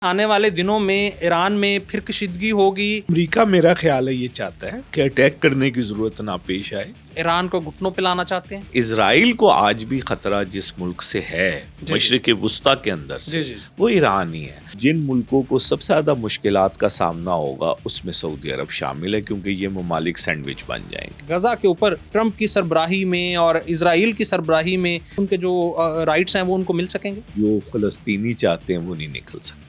آنے والے دنوں میں ایران میں پھر کشیدگی ہوگی. امریکہ میرا خیال ہے یہ چاہتا ہے کہ اٹیک کرنے کی ضرورت نہ پیش آئے. ایران کو گھٹنوں پہ لانا چاہتے ہیں. اسرائیل کو آج بھی خطرہ جس ملک سے ہے مشرق وسطیٰ کے اندر سے وہ ایران ہی ہے. جن ملکوں کو سب سے زیادہ مشکلات کا سامنا ہوگا اس میں سعودی عرب شامل ہے، کیونکہ یہ ممالک سینڈوچ بن جائیں گے. غزہ کے اوپر ٹرمپ کی سربراہی میں اور اسرائیل کی سربراہی میں ان کے جو رائٹس ہیں وہ ان کو مل سکیں گے. جو فلسطینی چاہتے ہیں وہ نہیں نکل سکتے.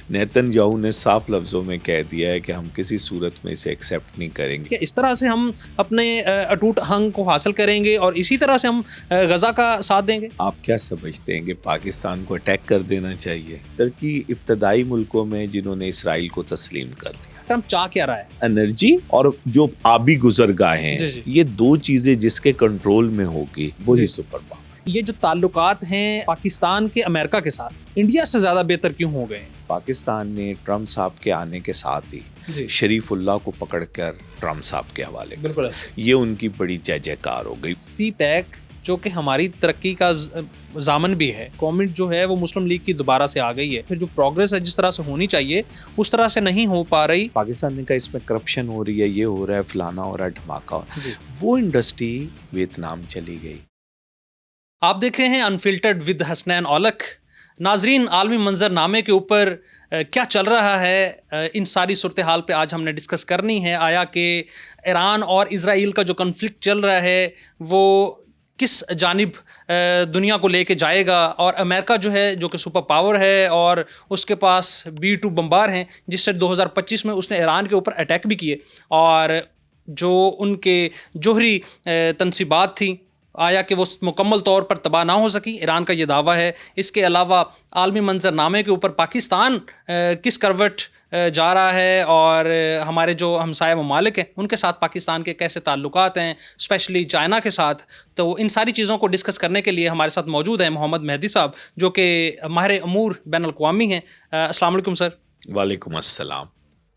نیتن یاہو نے صاف لفظوں میں کہہ دیا ہے کہ ہم کسی صورت میں اسے ایکسیپٹ نہیں کریں گے. اس طرح سے ہم اپنے اٹوٹ ہنگ کو حاصل کریں گے اور اسی طرح سے ہم غزہ کا ساتھ دیں گے. آپ کیا سمجھتے ہیں کہ پاکستان کو اٹیک کر دینا چاہیے؟ ترکی ابتدائی ملکوں میں جنہوں نے اسرائیل کو تسلیم کر لیا. ٹرمپ چاہ کیا رہا ہے؟ انرجی اور جو آبی گزرگاہیں ہیں یہ دو چیزیں جس کے کنٹرول میں ہوگی وہی سپر پاور. یہ جو تعلقات ہیں پاکستان کے امریکہ کے ساتھ انڈیا سے زیادہ بہتر کیوں ہو گئے ہیں؟ پاکستان نے ٹرمپ صاحب کے آنے کے ساتھ ہی شریف اللہ کو پکڑ کر ٹرمپ صاحب کے حوالے کر یہ ان کی بڑی جے جے کار ہو گئی. سی پیک جو کہ ہماری ترقی کا ضامن بھی ہے، گورنمنٹ جو ہے وہ مسلم لیگ کی دوبارہ سے آ گئی ہے، پھر جو پروگریس ہے جس طرح سے ہونی چاہیے اس طرح سے نہیں ہو پا رہی. پاکستان نے کہا اس میں کرپشن ہو رہی ہے، یہ ہو رہا ہے، فلانا ہو رہا ہے، دھماکہ ہو رہا ہے. وہ انڈسٹری ویتنام چلی گئی. آپ دیکھ رہے ہیں انفلٹرڈ ود حسنین اولک. ناظرین، عالمی منظر نامے کے اوپر کیا چل رہا ہے، ان ساری صورتحال پہ آج ہم نے ڈسکس کرنی ہے. آیا کہ ایران اور اسرائیل کا جو کنفلکٹ چل رہا ہے وہ کس جانب دنیا کو لے کے جائے گا، اور امریکہ جو ہے جو کہ سپر پاور ہے اور اس کے پاس B-2 بمبار ہیں جس سے 2025 میں اس نے ایران کے اوپر اٹیک بھی کیے، اور جو ان کے جوہری تنصیبات تھیں آیا کہ وہ مکمل طور پر تباہ نہ ہو سکی. ایران کا یہ دعویٰ ہے. اس کے علاوہ عالمی منظر نامے کے اوپر پاکستان کس کروٹ جا رہا ہے، اور ہمارے جو ہمسایہ ممالک ہیں ان کے ساتھ پاکستان کے کیسے تعلقات ہیں، اسپیشلی چائنا کے ساتھ. تو ان ساری چیزوں کو ڈسکس کرنے کے لیے ہمارے ساتھ موجود ہیں محمد مہدی صاحب جو کہ ماہر امور بین الاقوامی ہیں. السلام علیکم سر. وعلیکم السلام.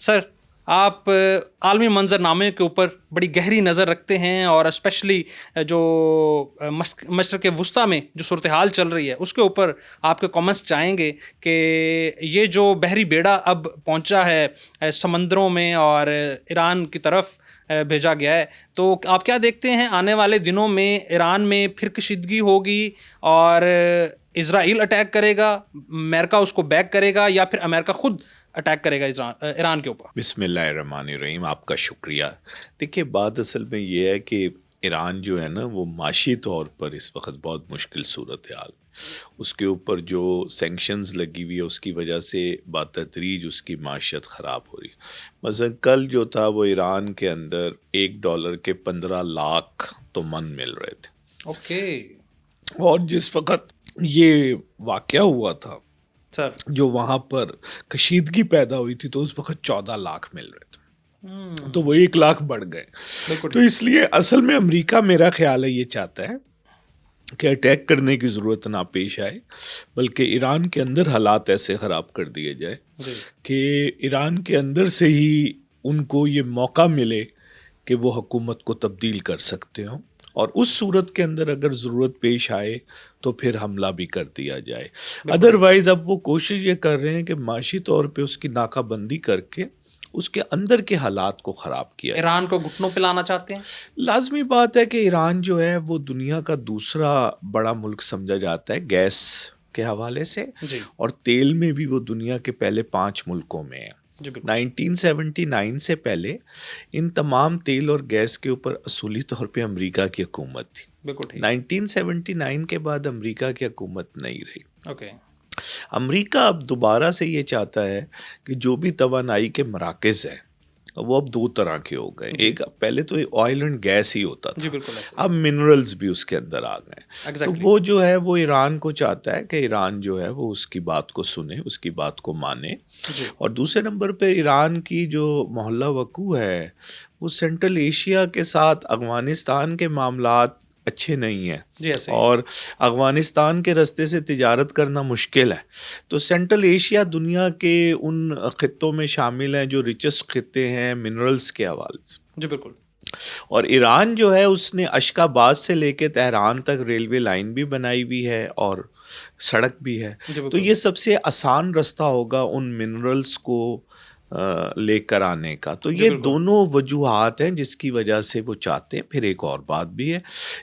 سر، آپ عالمی منظر نامے کے اوپر بڑی گہری نظر رکھتے ہیں اور اسپیشلی جو مشرق وسطیٰ میں جو صورتحال چل رہی ہے اس کے اوپر آپ کے کامنٹس چاہیں گے کہ یہ جو بحری بیڑا اب پہنچا ہے سمندروں میں اور ایران کی طرف بھیجا گیا ہے، تو آپ کیا دیکھتے ہیں آنے والے دنوں میں ایران میں پھر کشیدگی ہوگی اور اسرائیل اٹیک کرے گا، امریکہ اس کو بیک کرے گا، یا پھر امریکہ خود اٹیک کرے گا ایران کے اوپر؟ بسم اللہ الرحمن الرحیم. آپ کا شکریہ. دیکھیے، بات اصل میں یہ ہے کہ ایران جو ہے نا وہ معاشی طور پر اس وقت بہت مشکل صورتحال، اس کے اوپر جو سینکشنز لگی ہوئی ہے اس کی وجہ سے بتدریج اس کی معیشت خراب ہو رہی ہے. مثلا کل جو تھا وہ ایران کے اندر $1 کے 15 لاکھ تومن مل رہے تھے. اوکے. اور جس وقت یہ واقعہ ہوا تھا سر جو وہاں پر کشیدگی پیدا ہوئی تھی تو اس وقت 14 لاکھ مل رہے تھے، تو وہ 1 لاکھ بڑھ گئے. تو اس لیے اصل میں امریکہ میرا خیال ہے یہ چاہتا ہے کہ اٹیک کرنے کی ضرورت نہ پیش آئے، بلکہ ایران کے اندر حالات ایسے خراب کر دیے جائے کہ ایران کے اندر سے ہی ان کو یہ موقع ملے کہ وہ حکومت کو تبدیل کر سکتے ہوں، اور اس صورت کے اندر اگر ضرورت پیش آئے تو پھر حملہ بھی کر دیا جائے. ادروائز اب وہ کوشش یہ کر رہے ہیں کہ معاشی طور پہ اس کی ناکہ بندی کر کے اس کے اندر کے حالات کو خراب کیا. ایران کو گھٹنوں پہ لانا چاہتے ہیں. لازمی بات ہے کہ ایران جو ہے وہ دنیا کا دوسرا بڑا ملک سمجھا جاتا ہے گیس کے حوالے سے، اور تیل میں بھی وہ دنیا کے پہلے 5 ملکوں میں ہے. 1979 سے پہلے ان تمام تیل اور گیس کے اوپر اصولی طور پہ امریکہ کی حکومت تھی. 1979 کے بعد امریکہ کی حکومت نہیں رہی. امریکہ اب دوبارہ سے یہ چاہتا ہے کہ جو بھی توانائی کے مراکز ہیں وہ اب 2 طرح کے ہو گئے. ایک پہلے تو آئل اینڈ گیس ہی ہوتا تھا، اب منرلز بھی اس کے اندر آ گئے. تو وہ جو ہے وہ ایران کو چاہتا ہے کہ ایران جو ہے وہ اس کی بات کو سنے، اس کی بات کو مانے. اور دوسرے نمبر پہ ایران کی جو محلہ وقوع ہے وہ سینٹرل ایشیا کے ساتھ افغانستان کے معاملات اچھے نہیں ہیں، اور افغانستان کے راستے سے تجارت کرنا مشکل ہے. تو سینٹرل ایشیا دنیا کے ان خطوں میں شامل ہیں جو ریچسٹ خطے ہیں منرلز کے حوالے سے. جی بالکل. اور ایران جو ہے اس نے اشک آباد سے لے کے تہران تک ریلوے لائن بھی بنائی ہوئی ہے، اور سڑک بھی ہے. تو یہ سب سے آسان رستہ ہوگا ان منرلز کو لے کر آنے کا. تو یہ دونوں وجوہات ہیں جس کی وجہ سے وہ چاہتے ہیں. پھر ایک اور بات بھی ہے,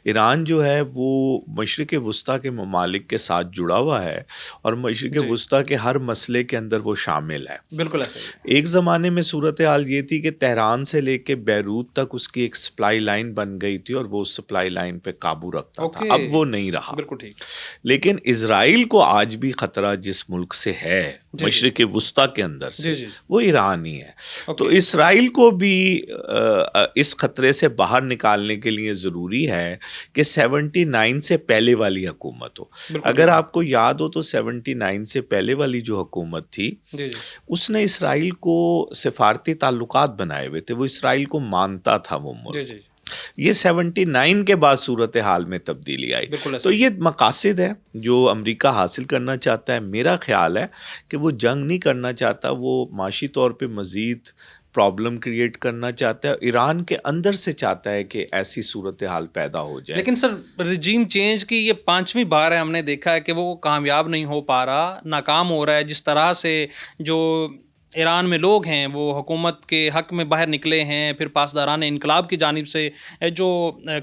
ایران جو ہے وہ مشرق وسطیٰ کے ممالک کے ساتھ جڑا ہوا ہے اور مشرق وسطیٰ کے ہر مسئلے کے اندر وہ شامل ہے. بالکل ایسا ہی. ایک زمانے میں صورتحال یہ تھی کہ تہران سے لے کے بیروت تک اس کی ایک سپلائی لائن بن گئی تھی اور وہ اس سپلائی لائن پہ قابو رکھتا تھا. اب وہ نہیں رہا. بالکل ٹھیک. لیکن اسرائیل کو آج بھی خطرہ جس ملک سے ہے مشرق وسطیٰ کے اندر سے وہ ایران ہی ہے. تو اسرائیل کو بھی اس خطرے سے باہر نکالنے کے لیے ضروری ہے کہ 79 سے پہلے والی حکومت ہو. اگر آپ کو یاد ہو تو 79 سے پہلے والی جو حکومت تھی اس نے اسرائیل کو سفارتی تعلقات بنائے ہوئے تھے. وہ اسرائیل کو مانتا تھا وہ ملک. یہ 79 کے بعد صورتحال میں تبدیلی آئی. تو یہ مقاصد ہے جو امریکہ حاصل کرنا چاہتا ہے. میرا خیال ہے کہ وہ جنگ نہیں کرنا چاہتا, وہ معاشی طور پہ مزید پرابلم کریٹ کرنا چاہتا ہے. ایران کے اندر سے چاہتا ہے کہ ایسی صورتحال پیدا ہو جائے. لیکن سر رجیم چینج کی یہ 5ویں بار ہے, ہم نے دیکھا ہے کہ وہ کامیاب نہیں ہو پا رہا, ناکام ہو رہا ہے. جس طرح سے جو ایران میں لوگ ہیں وہ حکومت کے حق میں باہر نکلے ہیں, پھر پاسداران انقلاب کی جانب سے جو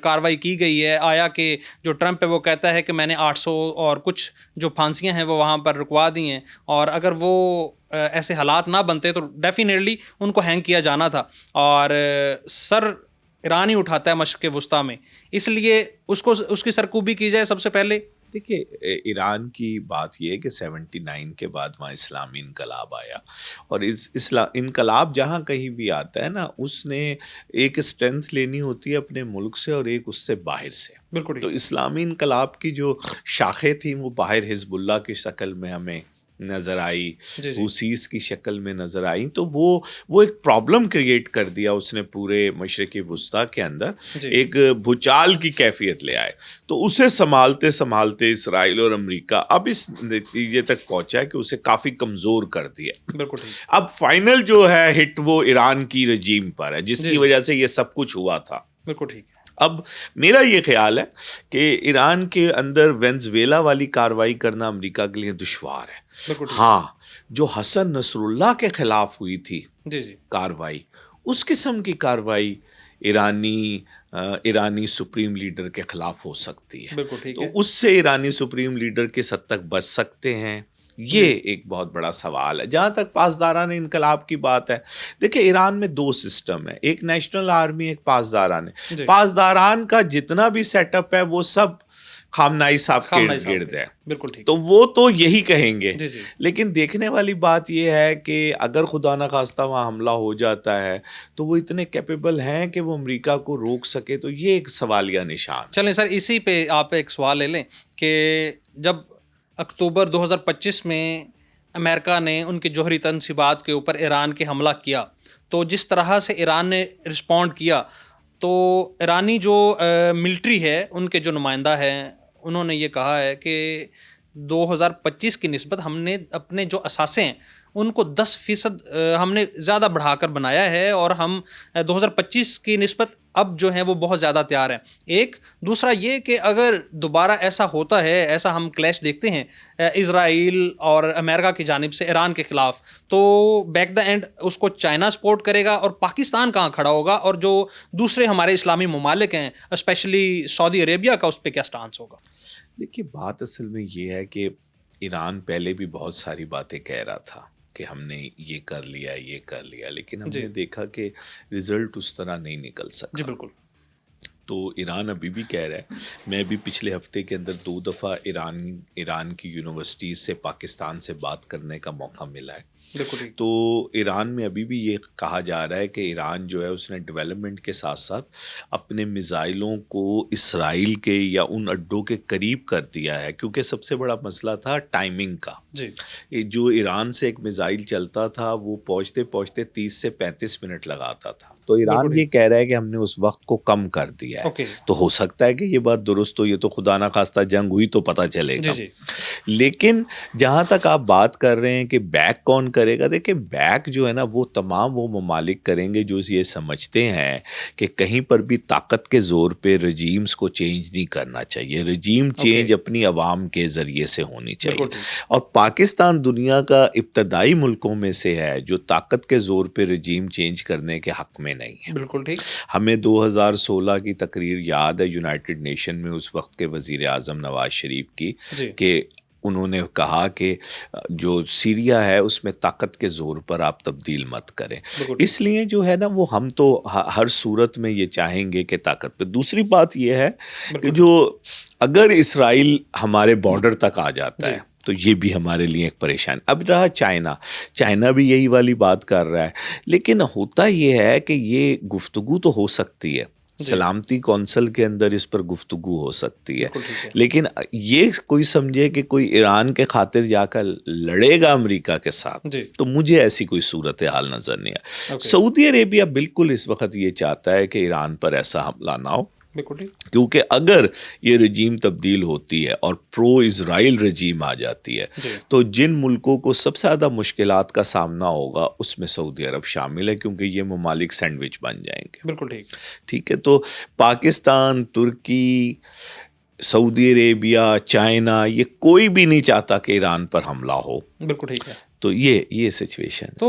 کارروائی کی گئی ہے. آیا کہ جو ٹرمپ ہے وہ کہتا ہے کہ میں نے 800 اور کچھ جو پھانسیاں ہیں وہ وہاں پر رکوا دی ہیں, اور اگر وہ ایسے حالات نہ بنتے تو ڈیفینیٹلی ان کو ہینگ کیا جانا تھا. اور سر ایران ہی اٹھاتا ہے مشرق وسطیٰ میں, اس لیے اس کی سرکوبی کی جائے سب سے پہلے. دیکھیے ایران کی بات یہ ہے کہ 79 کے بعد وہاں اسلامی انقلاب آیا, اور اس انقلاب جہاں کہیں بھی آتا ہے نا, اس نے ایک اسٹرینتھ لینی ہوتی ہے اپنے ملک سے اور ایک اس سے باہر سے. بالکل. تو اسلامی انقلاب کی جو شاخیں تھیں وہ باہر حزب اللہ کی شکل میں ہمیں نظر آئی, حوثیز کی شکل میں نظر آئی. تو وہ ایک پرابلم کریٹ کر دیا اس نے پورے مشرق وسطیٰ کے اندر, ایک بھوچال کی کیفیت لے آئے. تو اسے سنبھالتے سنبھالتے اسرائیل اور امریکہ اب اس نتیجے تک پہنچا ہے کہ اسے کافی کمزور کر دیا. بالکل. اب فائنل جو ہے ہٹ وہ ایران کی رجیم پر ہے جس کی وجہ سے یہ سب کچھ ہوا تھا. بالکل ٹھیک. اب میرا یہ خیال ہے کہ ایران کے اندر وینزویلا والی کاروائی کرنا امریکہ کے لیے دشوار ہے. ہاں, جو حسن نصر اللہ کے خلاف ہوئی تھی کاروائی, اس قسم کی کاروائی ایرانی سپریم لیڈر کے خلاف ہو سکتی ہے. تو اس سے ایرانی سپریم لیڈر کس حد تک بچ سکتے ہیں, یہ ایک بہت بڑا سوال ہے. جہاں تک پاسداران انقلاب کی بات ہے, دیکھیں ایران میں 2 سسٹم ہے, ایک نیشنل آرمی, ایک پاسداران. پاسداران کا جتنا بھی سیٹ اپ ہے وہ سب خامنائی صاحب کے گرد ہے. بالکل ٹھیک. تو وہ تو یہی کہیں گے. لیکن دیکھنے والی بات یہ ہے کہ اگر خدا نخواستہ وہاں حملہ ہو جاتا ہے تو وہ اتنے کیپیبل ہیں کہ وہ امریکہ کو روک سکے. تو یہ ایک سوالیہ نشان. چلیں سر اسی پہ آپ ایک سوال لے لیں کہ جب اکتوبر 2025 میں امریکہ نے ان کے جوہری تنصیبات کے اوپر ایران کے حملہ کیا, تو جس طرح سے ایران نے رسپونڈ کیا, تو ایرانی جو ملٹری ہے ان کے جو نمائندہ ہیں انہوں نے یہ کہا ہے کہ 2025 کی نسبت ہم نے اپنے جو اثاثے ہیں ان کو 10% ہم نے زیادہ بڑھا کر بنایا ہے, اور ہم 2025 کی نسبت اب جو ہیں وہ بہت زیادہ تیار ہیں. ایک دوسرا یہ کہ اگر دوبارہ ایسا ہوتا ہے, ایسا ہم کلیش دیکھتے ہیں اسرائیل اور امریکہ کی جانب سے ایران کے خلاف, تو بیک دا اینڈ اس کو چائنا سپورٹ کرے گا, اور پاکستان کہاں کھڑا ہوگا, اور جو دوسرے ہمارے اسلامی ممالک ہیں اسپیشلی سعودی عربیہ کا اس پہ کیا سٹانس ہوگا؟ دیکھیے بات اصل میں یہ ہے کہ ایران پہلے بھی بہت ساری باتیں کہہ رہا تھا کہ ہم نے یہ کر لیا, لیکن ہم نے دیکھا کہ رزلٹ اس طرح نہیں نکل سکا. جی بالکل. تو ایران ابھی بھی کہہ رہا ہے. میں بھی پچھلے ہفتے کے اندر 2 دفعہ ایران کی یونیورسٹیز سے پاکستان سے بات کرنے کا موقع ملا ہے. تو ایران میں ابھی بھی یہ کہا جا رہا ہے کہ ایران جو ہے اس نے ڈیولپمنٹ کے ساتھ ساتھ اپنے میزائلوں کو اسرائیل کے یا ان اڈوں کے قریب کر دیا ہے, کیونکہ سب سے بڑا مسئلہ تھا ٹائمنگ کا. جو ایران سے ایک میزائل چلتا تھا وہ پہنچتے 30 سے 35 منٹ لگاتا تھا. تو ایران یہ کہہ رہا ہے کہ ہم نے اس وقت کو کم کر دیا. دیا ہے. تو ہو سکتا ہے کہ یہ بات درست ہو, یہ تو خدا نہ خواستہ جنگ ہوئی تو پتہ چلے گا. لیکن جہاں تک آپ بات کر رہے ہیں کہ بیک کون کرے گا, دیکھیں بیک جو ہے نا وہ تمام وہ ممالک کریں گے جو یہ سمجھتے ہیں کہ کہیں پر بھی طاقت کے زور پہ رجیمز کو چینج نہیں کرنا چاہیے. رجیم چینج اپنی عوام کے ذریعے سے ہونی چاہیے. اور پاکستان دنیا کا ابتدائی ملکوں میں سے ہے جو طاقت کے زور پہ رجیم چینج کرنے کے حق میں نہیں ہے. بالکل ٹھیک. ہمیں 2016 کی تقریر یاد ہے یونائٹڈ نیشن میں اس وقت کے وزیر اعظم نواز شریف کی, کہ انہوں نے کہا کہ جو سیریا ہے اس میں طاقت کے زور پر آپ تبدیل مت کریں. اس لیے جو ہے نا وہ ہم تو ہر صورت میں یہ چاہیں گے کہ طاقت پہ. دوسری بات یہ ہے کہ جو اگر اسرائیل ہمارے بارڈر تک آ جاتا ہے تو یہ بھی ہمارے لیے ایک پریشان. اب رہا چائنا بھی یہی والی بات کر رہا ہے, لیکن ہوتا یہ ہے کہ یہ گفتگو تو ہو سکتی ہے, سلامتی کونسل کے اندر اس پر گفتگو ہو سکتی ہے, لیکن یہ کوئی سمجھے کہ کوئی ایران کے خاطر جا کر لڑے گا امریکہ کے ساتھ, تو مجھے ایسی کوئی صورتحال نظر نہیں ہے. سعودی عربیہ بالکل اس وقت یہ چاہتا ہے کہ ایران پر ایسا حملہ نہ ہو, کیونکہ اگر یہ رجیم تبدیل ہوتی ہے اور پرو اسرائیل رجیم آ جاتی ہے تو جن ملکوں کو سب سے زیادہ مشکلات کا سامنا ہوگا اس میں سعودی عرب شامل ہے, کیونکہ یہ ممالک سینڈوچ بن جائیں گے. بالکل ٹھیک ہے. تو پاکستان, ترکی, سعودی عربیہ, چائنا, یہ کوئی بھی نہیں چاہتا کہ ایران پر حملہ ہو. بالکل ٹھیک ہے. تو یہ سچویشن. تو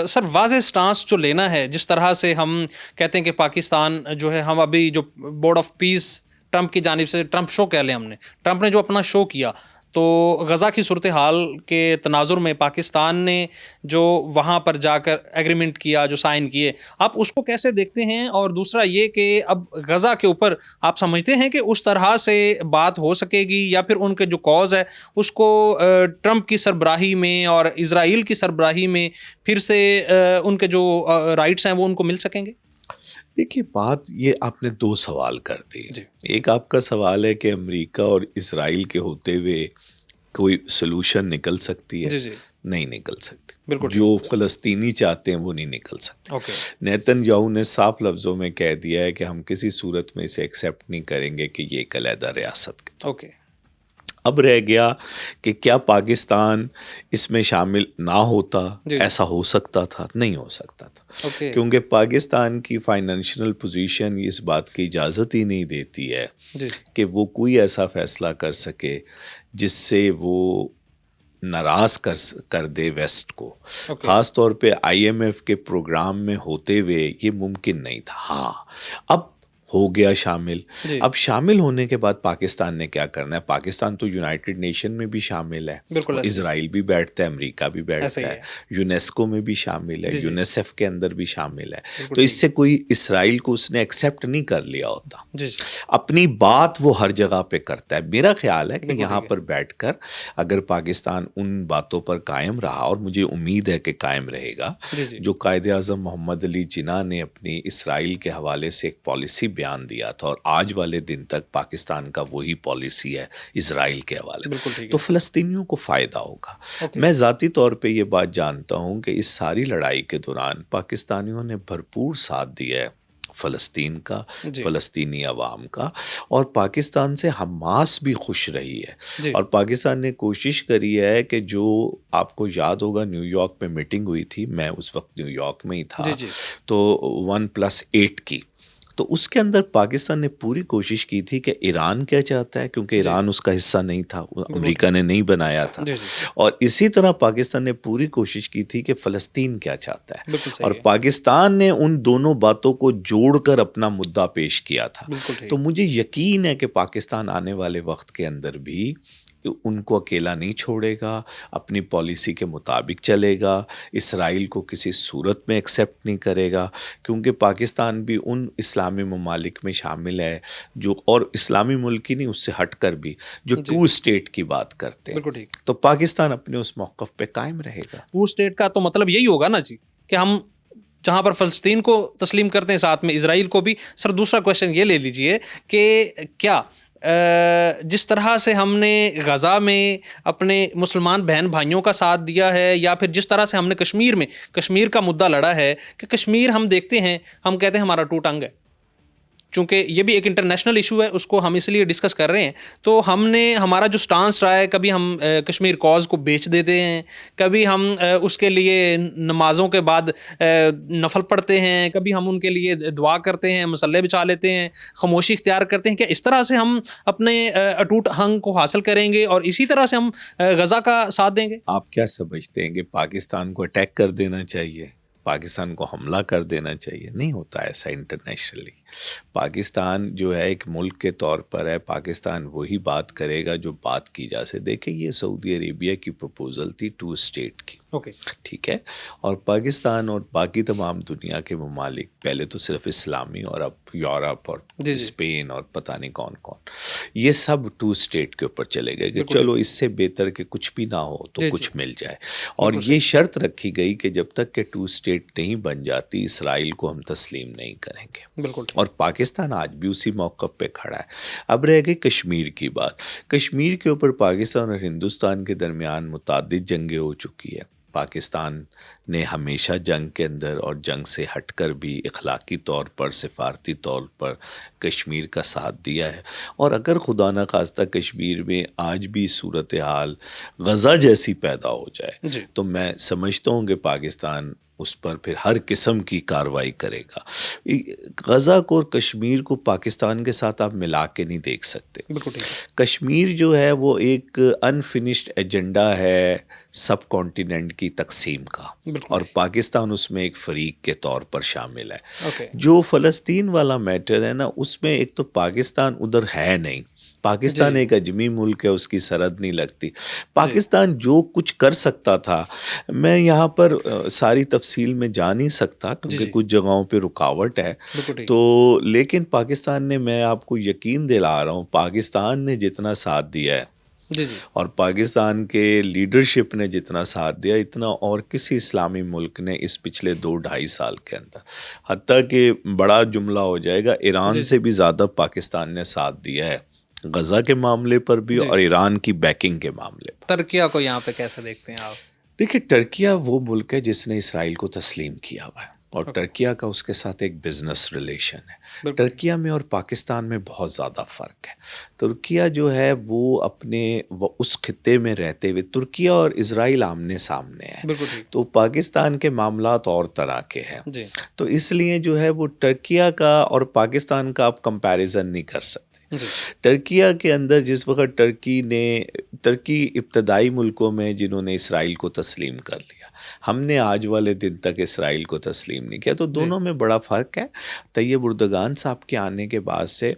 سر واضح سٹانس جو لینا ہے, جس طرح سے ہم کہتے ہیں کہ پاکستان جو ہے, ہم ابھی جو بورڈ آف پیس ٹرمپ کی جانب سے ٹرمپ شو کہہ لیں, ہم نے ٹرمپ نے جو اپنا شو کیا, تو غزہ کی صورتحال کے تناظر میں پاکستان نے جو وہاں پر جا کر ایگریمنٹ کیا, جو سائن کیے, آپ اس کو کیسے دیکھتے ہیں؟ اور دوسرا یہ کہ اب غزہ کے اوپر آپ سمجھتے ہیں کہ اس طرح سے بات ہو سکے گی, یا پھر ان کے جو کاز ہے اس کو ٹرمپ کی سربراہی میں اور اسرائیل کی سربراہی میں پھر سے ان کے جو رائٹس ہیں وہ ان کو مل سکیں گے؟ دیکھیے بات یہ آپ نے دو سوال کر دی. ایک آپ کا سوال ہے کہ امریکہ اور اسرائیل کے ہوتے ہوئے کوئی سلوشن نکل سکتی ہے. نہیں نکل سکتی. جو فلسطینی چاہتے ہیں وہ نہیں نکل سکتے. نیتن یاہو نے صاف لفظوں میں کہہ دیا ہے کہ ہم کسی صورت میں اسے ایکسیپٹ نہیں کریں گے کہ یہ ایک علیحدہ ریاست ہے. اب رہ گیا کہ کیا پاکستان اس میں شامل نہ ہوتا؟ ایسا ہو سکتا تھا؟ نہیں ہو سکتا تھا, کیونکہ پاکستان کی فائنینشیل پوزیشن اس بات کی اجازت ہی نہیں دیتی ہے کہ وہ کوئی ایسا فیصلہ کر سکے جس سے وہ ناراض کر دے ویسٹ کو. خاص طور پہ IMF کے پروگرام میں ہوتے ہوئے یہ ممکن نہیں تھا. ہاں اب ہو گیا شامل. اب شامل ہونے کے بعد پاکستان نے کیا کرنا ہے؟ پاکستان تو یونائٹڈ نیشن میں بھی شامل ہے, اسرائیل بھی بیٹھتا ہے, امریکہ بھی بیٹھتا ہے, یونیسکو میں بھی شامل ہے, یونیسیف کے اندر بھی شامل ہے. تو اس سے کوئی اسرائیل کو اس نے ایکسیپٹ نہیں کر لیا ہوتا. اپنی بات وہ ہر جگہ پہ کرتا ہے. میرا خیال ہے کہ یہاں پر بیٹھ کر اگر پاکستان ان باتوں پر قائم رہا, اور مجھے امید ہے کہ قائم رہے گا, جو قائد اعظم محمد علی جناح نے اپنی اسرائیل کے حوالے سے ایک پالیسی بیان دیا تھا, اور آج والے دن تک پاکستان کا وہی پالیسی ہے اسرائیل کے حوالے سے, تو فلسطینیوں کو فائدہ ہوگا. میں ذاتی طور پہ یہ بات جانتا ہوں کہ اس ساری لڑائی کے دوران پاکستانیوں نے بھرپور ساتھ دیا ہے فلسطین کا, فلسطینی عوام کا, اور پاکستان سے حماس بھی خوش رہی ہے. اور پاکستان نے کوشش کری ہے کہ جو آپ کو یاد ہوگا نیو یارک میں میٹنگ ہوئی تھی, میں اس وقت نیو یارک میں ہی تھا, تو 1+8 کی, تو اس کے اندر پاکستان نے پوری کوشش کی تھی کہ ایران کیا چاہتا ہے, کیونکہ ایران اس کا حصہ نہیں تھا, امریکہ نے نہیں بنایا تھا, اور اسی طرح پاکستان نے پوری کوشش کی تھی کہ فلسطین کیا چاہتا ہے, اور پاکستان نے ان دونوں باتوں کو جوڑ کر اپنا مدعا پیش کیا تھا. تو مجھے یقین ہے کہ پاکستان آنے والے وقت کے اندر بھی ان کو اکیلا نہیں چھوڑے گا, اپنی پالیسی کے مطابق چلے گا, اسرائیل کو کسی صورت میں ایکسیپٹ نہیں کرے گا, کیونکہ پاکستان بھی ان اسلامی ممالک میں شامل ہے جو, اور اسلامی ملک ہی نہیں اس سے ہٹ کر بھی, جو 2 اسٹیٹ کی بات کرتے ہیں. تو پاکستان اپنے اس موقف پہ قائم رہے گا. 2 اسٹیٹ کا تو مطلب یہی ہوگا نا جی, کہ ہم جہاں پر فلسطین کو تسلیم کرتے ہیں ساتھ میں اسرائیل کو بھی. سر دوسرا کویشچن یہ لے لیجئے کہ کیا جس طرح سے ہم نے غزہ میں اپنے مسلمان بہن بھائیوں کا ساتھ دیا ہے, یا پھر جس طرح سے ہم نے کشمیر کا مدعا لڑا ہے, کہ کشمیر ہم دیکھتے ہیں, ہم کہتے ہیں ہمارا 2 ٹنگ ہے, چونکہ یہ بھی ایک انٹرنیشنل ایشو ہے, اس کو ہم اس لیے ڈسکس کر رہے ہیں. تو ہم نے ہمارا جو سٹانس رہا ہے, کبھی ہم کشمیر کاز کو بیچ دیتے ہیں, کبھی ہم اس کے لیے نمازوں کے بعد نفل پڑھتے ہیں, کبھی ہم ان کے لیے دعا کرتے ہیں, مسلح بچھا لیتے ہیں, خاموشی اختیار کرتے ہیں. کیا اس طرح سے ہم اپنے اٹوٹ ہنگ کو حاصل کریں گے اور اسی طرح سے ہم غزہ کا ساتھ دیں گے؟ آپ کیا سمجھتے ہیں کہ پاکستان کو اٹیک کر دینا چاہیے, پاکستان کو حملہ کر دینا چاہیے؟ نہیں ہوتا ایسا انٹرنیشنلی. پاکستان جو ہے ایک ملک کے طور پر ہے, پاکستان وہی بات کرے گا جو بات کی جا سکے. دیکھیں یہ سعودی عربیہ کی پروپوزل تھی 2 اسٹیٹ کی, ٹھیک ہے, اور پاکستان اور باقی تمام دنیا کے ممالک, پہلے تو صرف اسلامی اور اب یورپ اور اسپین اور پتہ نہیں کون کون, یہ سب 2 اسٹیٹ کے اوپر چلے گئے کہ چلو اس سے بہتر کہ کچھ بھی نہ ہو تو کچھ مل جائے. اور یہ شرط رکھی گئی کہ جب تک کہ 2 اسٹیٹ نہیں بن جاتی اسرائیل کو ہم تسلیم نہیں کریں گے. بالکل. اور پاکستان آج بھی اسی موقف پہ کھڑا ہے. اب رہ گئی کشمیر کی بات. کشمیر کے اوپر پاکستان اور ہندوستان کے درمیان متعدد جنگیں ہو چکی ہے. پاکستان نے ہمیشہ جنگ کے اندر اور جنگ سے ہٹ کر بھی اخلاقی طور پر, سفارتی طور پر کشمیر کا ساتھ دیا ہے. اور اگر خدا نہ خواستہ کشمیر میں آج بھی صورتحال غزہ جیسی پیدا ہو جائے تو میں سمجھتا ہوں کہ پاکستان اس پر پھر ہر قسم کی کارروائی کرے گا. غزہ کو اور کشمیر کو پاکستان کے ساتھ آپ ملا کے نہیں دیکھ سکتے. کشمیر جو ہے وہ ایک انفنشڈ ایجنڈا ہے سب کانٹیننٹ کی تقسیم کا, اور پاکستان اس میں ایک فریق کے طور پر شامل ہے. جو فلسطین والا میٹر ہے نا, اس میں ایک تو پاکستان ادھر ہے نہیں, پاکستان ایک اجمی ملک ہے, اس کی سرحد نہیں لگتی. پاکستان جو کچھ کر سکتا تھا, میں یہاں پر ساری تفصیل میں جا نہیں سکتا کیونکہ کچھ جگہوں پہ رکاوٹ ہے تو, لیکن پاکستان نے, میں آپ کو یقین دلا رہا ہوں, پاکستان نے جتنا ساتھ دیا ہے اور پاکستان کے لیڈرشپ نے جتنا ساتھ دیا, اتنا اور کسی اسلامی ملک نے اس پچھلے 2-2.5 سال کے اندر, حتیٰ کہ بڑا جملہ ہو جائے گا, ایران سے بھی زیادہ پاکستان نے ساتھ دیا ہے غزہ کے معاملے پر بھی اور ایران کی بیکنگ کے معاملے پر. ترکیہ کو یہاں پہ کیسے دیکھتے ہیں آپ؟ دیکھیں ٹرکیہ وہ ملک ہے جس نے اسرائیل کو تسلیم کیا ہوا ہے, اور ٹرکیہ کا اس کے ساتھ ایک بزنس ریلیشن ہے. ٹرکیہ میں اور پاکستان میں بہت زیادہ فرق ہے. ترکیہ جو ہے وہ اپنے اس خطے میں رہتے ہوئے, ترکیہ اور اسرائیل آمنے سامنے ہے, تو پاکستان کے معاملات اور طرح کے ہیں. تو اس لیے جو ہے وہ ٹرکیہ کا اور پاکستان کا آپ کمپیریزن نہیں کر سکتے. ٹرکیہ کے اندر جس وقت ترکی ابتدائی ملکوں میں جنہوں نے اسرائیل کو تسلیم کر لیا, ہم نے آج والے دن تک اسرائیل کو تسلیم نہیں کیا, تو دونوں میں بڑا فرق ہے. طیب اردگان صاحب کے آنے کے بعد سے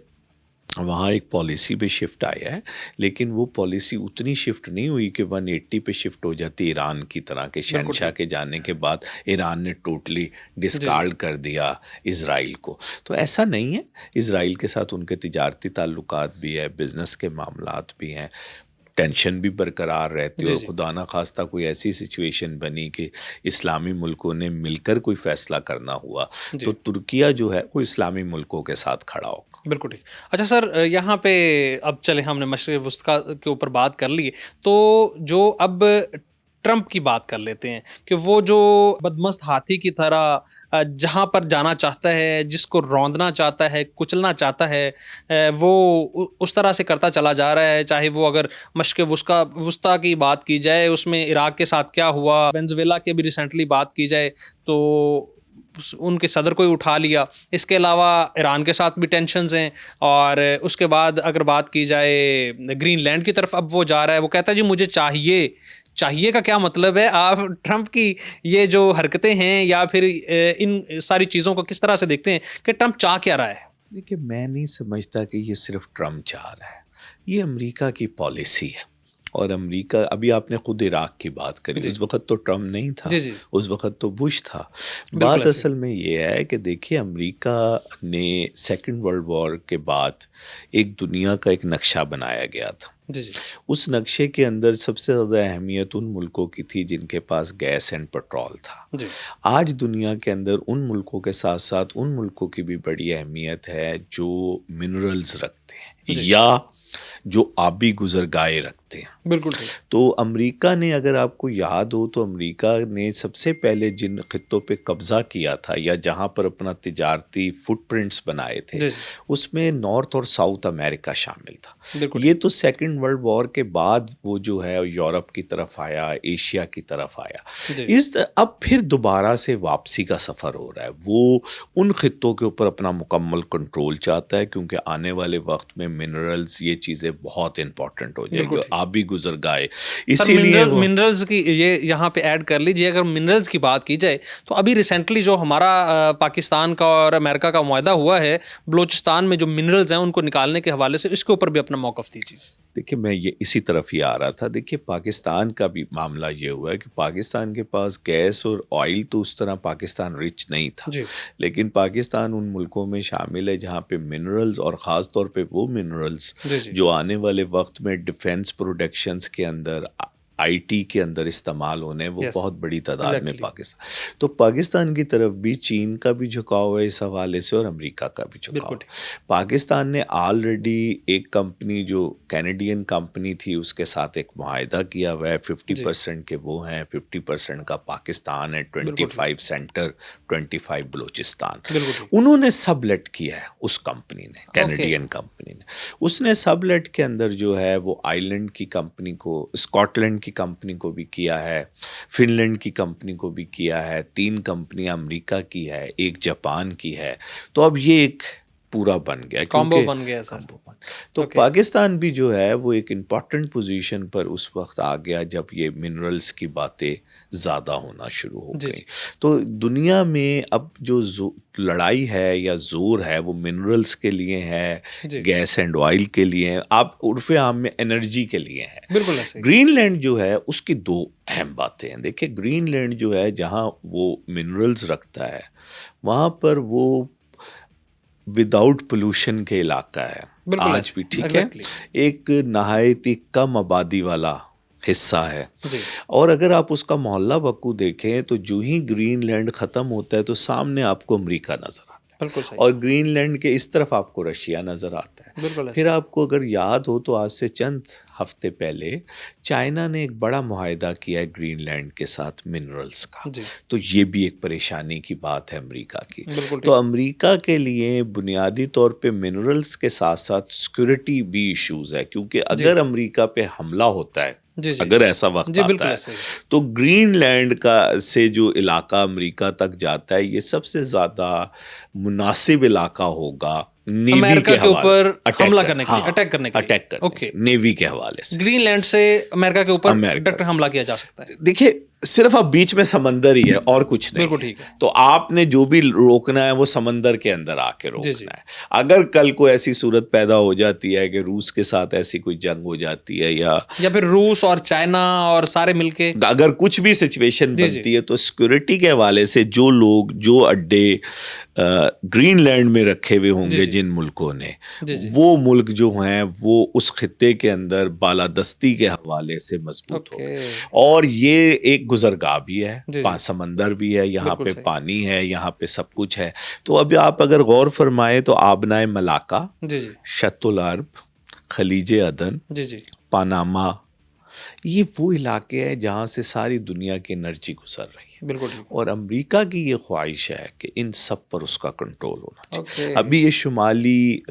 وہاں ایک پالیسی پہ شفٹ آیا ہے, لیکن وہ پالیسی اتنی شفٹ نہیں ہوئی کہ 180 پہ شفٹ ہو جاتی. ایران کی طرح کے شہنشاہ کے جانے کے بعد ایران نے ٹوٹلی ڈسکارڈ کر دیا اسرائیل کو. تو ایسا نہیں ہے, اسرائیل کے ساتھ ان کے تجارتی تعلقات بھی ہے, بزنس کے معاملات بھی ہیں, ٹینشن بھی برقرار رہتی ہے. اور خدا نہ خواستہ کوئی ایسی سچویشن بنی کہ اسلامی ملکوں نے مل کر کوئی فیصلہ کرنا ہوا تو ترکیہ جو ہے وہ اسلامی ملکوں کے ساتھ کھڑا ہو. بالکل ٹھیک. اچھا سر, یہاں پہ اب چلے ہم نے مشرق وسطیٰ کے اوپر بات کر لی, تو جو اب ٹرمپ کی بات کر لیتے ہیں کہ وہ جو بدمست ہاتھی کی طرح جہاں پر جانا چاہتا ہے, جس کو روندنا چاہتا ہے, کچلنا چاہتا ہے, وہ اس طرح سے کرتا چلا جا رہا ہے. چاہے وہ اگر مشرق وسطیٰ کی بات کی جائے, اس میں عراق کے ساتھ کیا ہوا, وینزویلا کے بھی ریسنٹلی بات کی جائے تو ان کے صدر کو ہی اٹھا لیا. اس کے علاوہ ایران کے ساتھ بھی ٹینشنز ہیں, اور اس کے بعد اگر بات کی جائے گرین لینڈ کی طرف اب وہ جا رہا ہے. وہ کہتا ہے جی مجھے چاہیے کا کیا مطلب ہے؟ آپ ٹرمپ کی یہ جو حرکتیں ہیں یا پھر ان ساری چیزوں کو کس طرح سے دیکھتے ہیں کہ ٹرمپ چاہ کیا رہا ہے؟ دیکھیے میں نہیں سمجھتا کہ یہ صرف ٹرمپ چاہ رہا ہے, یہ امریکہ کی پالیسی ہے. اور امریکہ, ابھی آپ نے خود عراق کی بات کری, اس وقت تو ٹرمپ نہیں تھا, اس وقت تو بش تھا. بات اصل میں یہ ہے کہ دیکھیے امریکہ نے سیکنڈ ورلڈ وار کے بعد ایک دنیا کا ایک نقشہ بنایا گیا تھا. اس نقشے کے اندر سب سے زیادہ اہمیت ان ملکوں کی تھی جن کے پاس گیس اینڈ پیٹرول تھا. آج دنیا کے اندر ان ملکوں کے ساتھ ساتھ ان ملکوں کی بھی بڑی اہمیت ہے جو منرلز رکھتے ہیں یا جو آبی گزرگاہیں رکھتے ہیں. بالکل. تو امریکہ نے, اگر آپ کو یاد ہو تو امریکہ نے سب سے پہلے جن خطوں پہ قبضہ کیا تھا یا جہاں پر اپنا تجارتی فٹ پرنٹس بنائے تھے, اس میں نارتھ اور ساؤتھ امریکہ شامل تھا. یہ تو سیکنڈ ورلڈ وار کے بعد وہ جو ہے یورپ کی طرف آیا, ایشیا کی طرف آیا. اب پھر دوبارہ سے واپسی کا سفر ہو رہا ہے. وہ ان خطوں کے اوپر اپنا مکمل کنٹرول چاہتا ہے, کیونکہ آنے والے وقت میں منرلز, یہ چیزیں بہت امپورٹنٹ ہو جائے گی, آبی گزرگاہیں. اسی لیے منرلز کی یہ یہاں پہ ایڈ کر لیجیے. اگر منرلز کی بات کی جائے تو ابھی ریسنٹلی جو ہمارا پاکستان کا اور امریکہ کا معاہدہ ہوا ہے بلوچستان میں جو منرلز ہیں ان کو نکالنے کے حوالے سے, اس کے اوپر بھی اپنا موقف دیجیے. دیکھیے میں یہ اسی طرف ہی آ رہا تھا. دیکھیے پاکستان کا بھی معاملہ یہ ہوا ہے کہ پاکستان کے پاس گیس اور آئل تو اس طرح پاکستان رچ نہیں تھا, لیکن پاکستان ان ملکوں میں شامل ہے جہاں پہ منرلز, اور خاص طور پہ وہ منرلز جو آنے والے وقت میں ڈیفنس پروڈکشنز کے اندر, آئی ٹی کے اندر استعمال ہونے, وہ بہت بڑی تعداد میں پاکستان. تو پاکستان کی طرف بھی چین کا بھی جھکاؤ ہے اس حوالے سے, اور امریکہ کا بھی جھکاؤ. پاکستان نے آلریڈی ایک کمپنی جو کینیڈین کمپنی تھی اس کے ساتھ ایک معاہدہ کیا ہوا ہے. 50% کے وہ ہیں, 50% کا پاکستان ہے, 25 سینٹر, 25 بلوچستان. انہوں نے سب لیٹ کیا ہے اس کمپنی نے, کینیڈین کمپنی نے. اس نے سب لیٹ کے اندر جو ہے وہ آئرلینڈ کی کمپنی کو, اسکاٹ لینڈ کی کمپنی کو بھی کیا ہے, فن لینڈ کی کمپنی کو بھی کیا ہے, 3 کمپنیاں امریکہ کی ہے, 1 جاپان کی ہے. تو اب یہ ایک پورا بن گیا, کامبو بن گیا. تو پاکستان بھی جو ہے وہ ایک امپورٹنٹ پوزیشن پر اس وقت آ گیا جب یہ منرلز کی باتیں زیادہ ہونا شروع ہو گئی. تو دنیا میں اب جو لڑائی ہے یا زور ہے وہ منرلز کے لیے ہے, گیس اینڈ آئل کے لیے ہے, آپ عرف عام میں انرجی کے لیے ہے. بالکل. گرین لینڈ جو ہے اس کی 2 اہم باتیں ہیں. دیکھیں گرین لینڈ جو ہے جہاں وہ منرلز رکھتا ہے وہاں پر وہ وداؤٹ پولوشن کے علاقہ ہے آج بھی, ٹھیک ہے, ایک نہایت ہی کم آبادی والا حصہ ہے. اور اگر آپ اس کا محلہ وقوع دیکھیں تو جو ہی گرین لینڈ ختم ہوتا ہے تو سامنے آپ کو امریکہ نظر آتا ہے, اور گرین لینڈ کے اس طرف آپ کو رشیا نظر آتا ہے. پھر آپ کو اگر یاد ہو تو آج سے چند ہفتے پہلے چائنا نے ایک بڑا معاہدہ کیا ہے گرین لینڈ کے ساتھ منرلز کا. تو یہ بھی ایک پریشانی کی بات ہے امریکہ کی. تو امریکہ کے لیے بنیادی طور پہ منرلز کے ساتھ ساتھ سیکورٹی بھی ایشوز ہے, کیونکہ اگر امریکہ پہ حملہ ہوتا ہے, اگر ایسا وقت آتا ہے تو گرین لینڈ کا سے جو علاقہ امریکہ تک جاتا ہے یہ سب سے زیادہ مناسب علاقہ ہوگا نیوی کے اوپر حملہ کرنے کے لیے, اٹیک کرنے, نیوی کے حوالے سے. گرین لینڈ سے امریکہ کے اوپر ڈائریکٹ حملہ کیا جا سکتا ہے. دیکھیے صرف اب بیچ میں سمندر ہی ہے اور کچھ نہیں. بالکل ٹھیک ہے. تو آپ نے جو بھی روکنا ہے وہ سمندر کے اندر آ کے روکنا ہے. اگر کل کو ایسی صورت پیدا ہو جاتی ہے کہ روس کے ساتھ ایسی کوئی جنگ ہو جاتی ہے یا پھر روس اور چائنا اور سارے مل کے اگر کچھ بھی سچویشن بنتی ہے تو سیکورٹی کے حوالے سے جو لوگ, جو اڈے گرین لینڈ میں رکھے ہوئے ہوں گے جن ملکوں نے, وہ ملک جو ہیں وہ اس خطے کے اندر بالادستی کے حوالے سے مضبوط ہو. اور یہ ایک گزرگاہ بھی ہے, سمندر بھی ہے, یہاں پہ پانی ہے, یہاں پہ سب کچھ ہے. تو اب آپ اگر غور فرمائے تو آبنائے ملاقہ, شط العرب, خلیج عدن, پاناما, یہ وہ علاقے ہیں جہاں سے ساری دنیا کی انرجی گزر رہی ہے. بالکل. اور امریکہ کی یہ خواہش ہے کہ ان سب پر اس کا کنٹرول ہونا چاہیے. ابھی یہ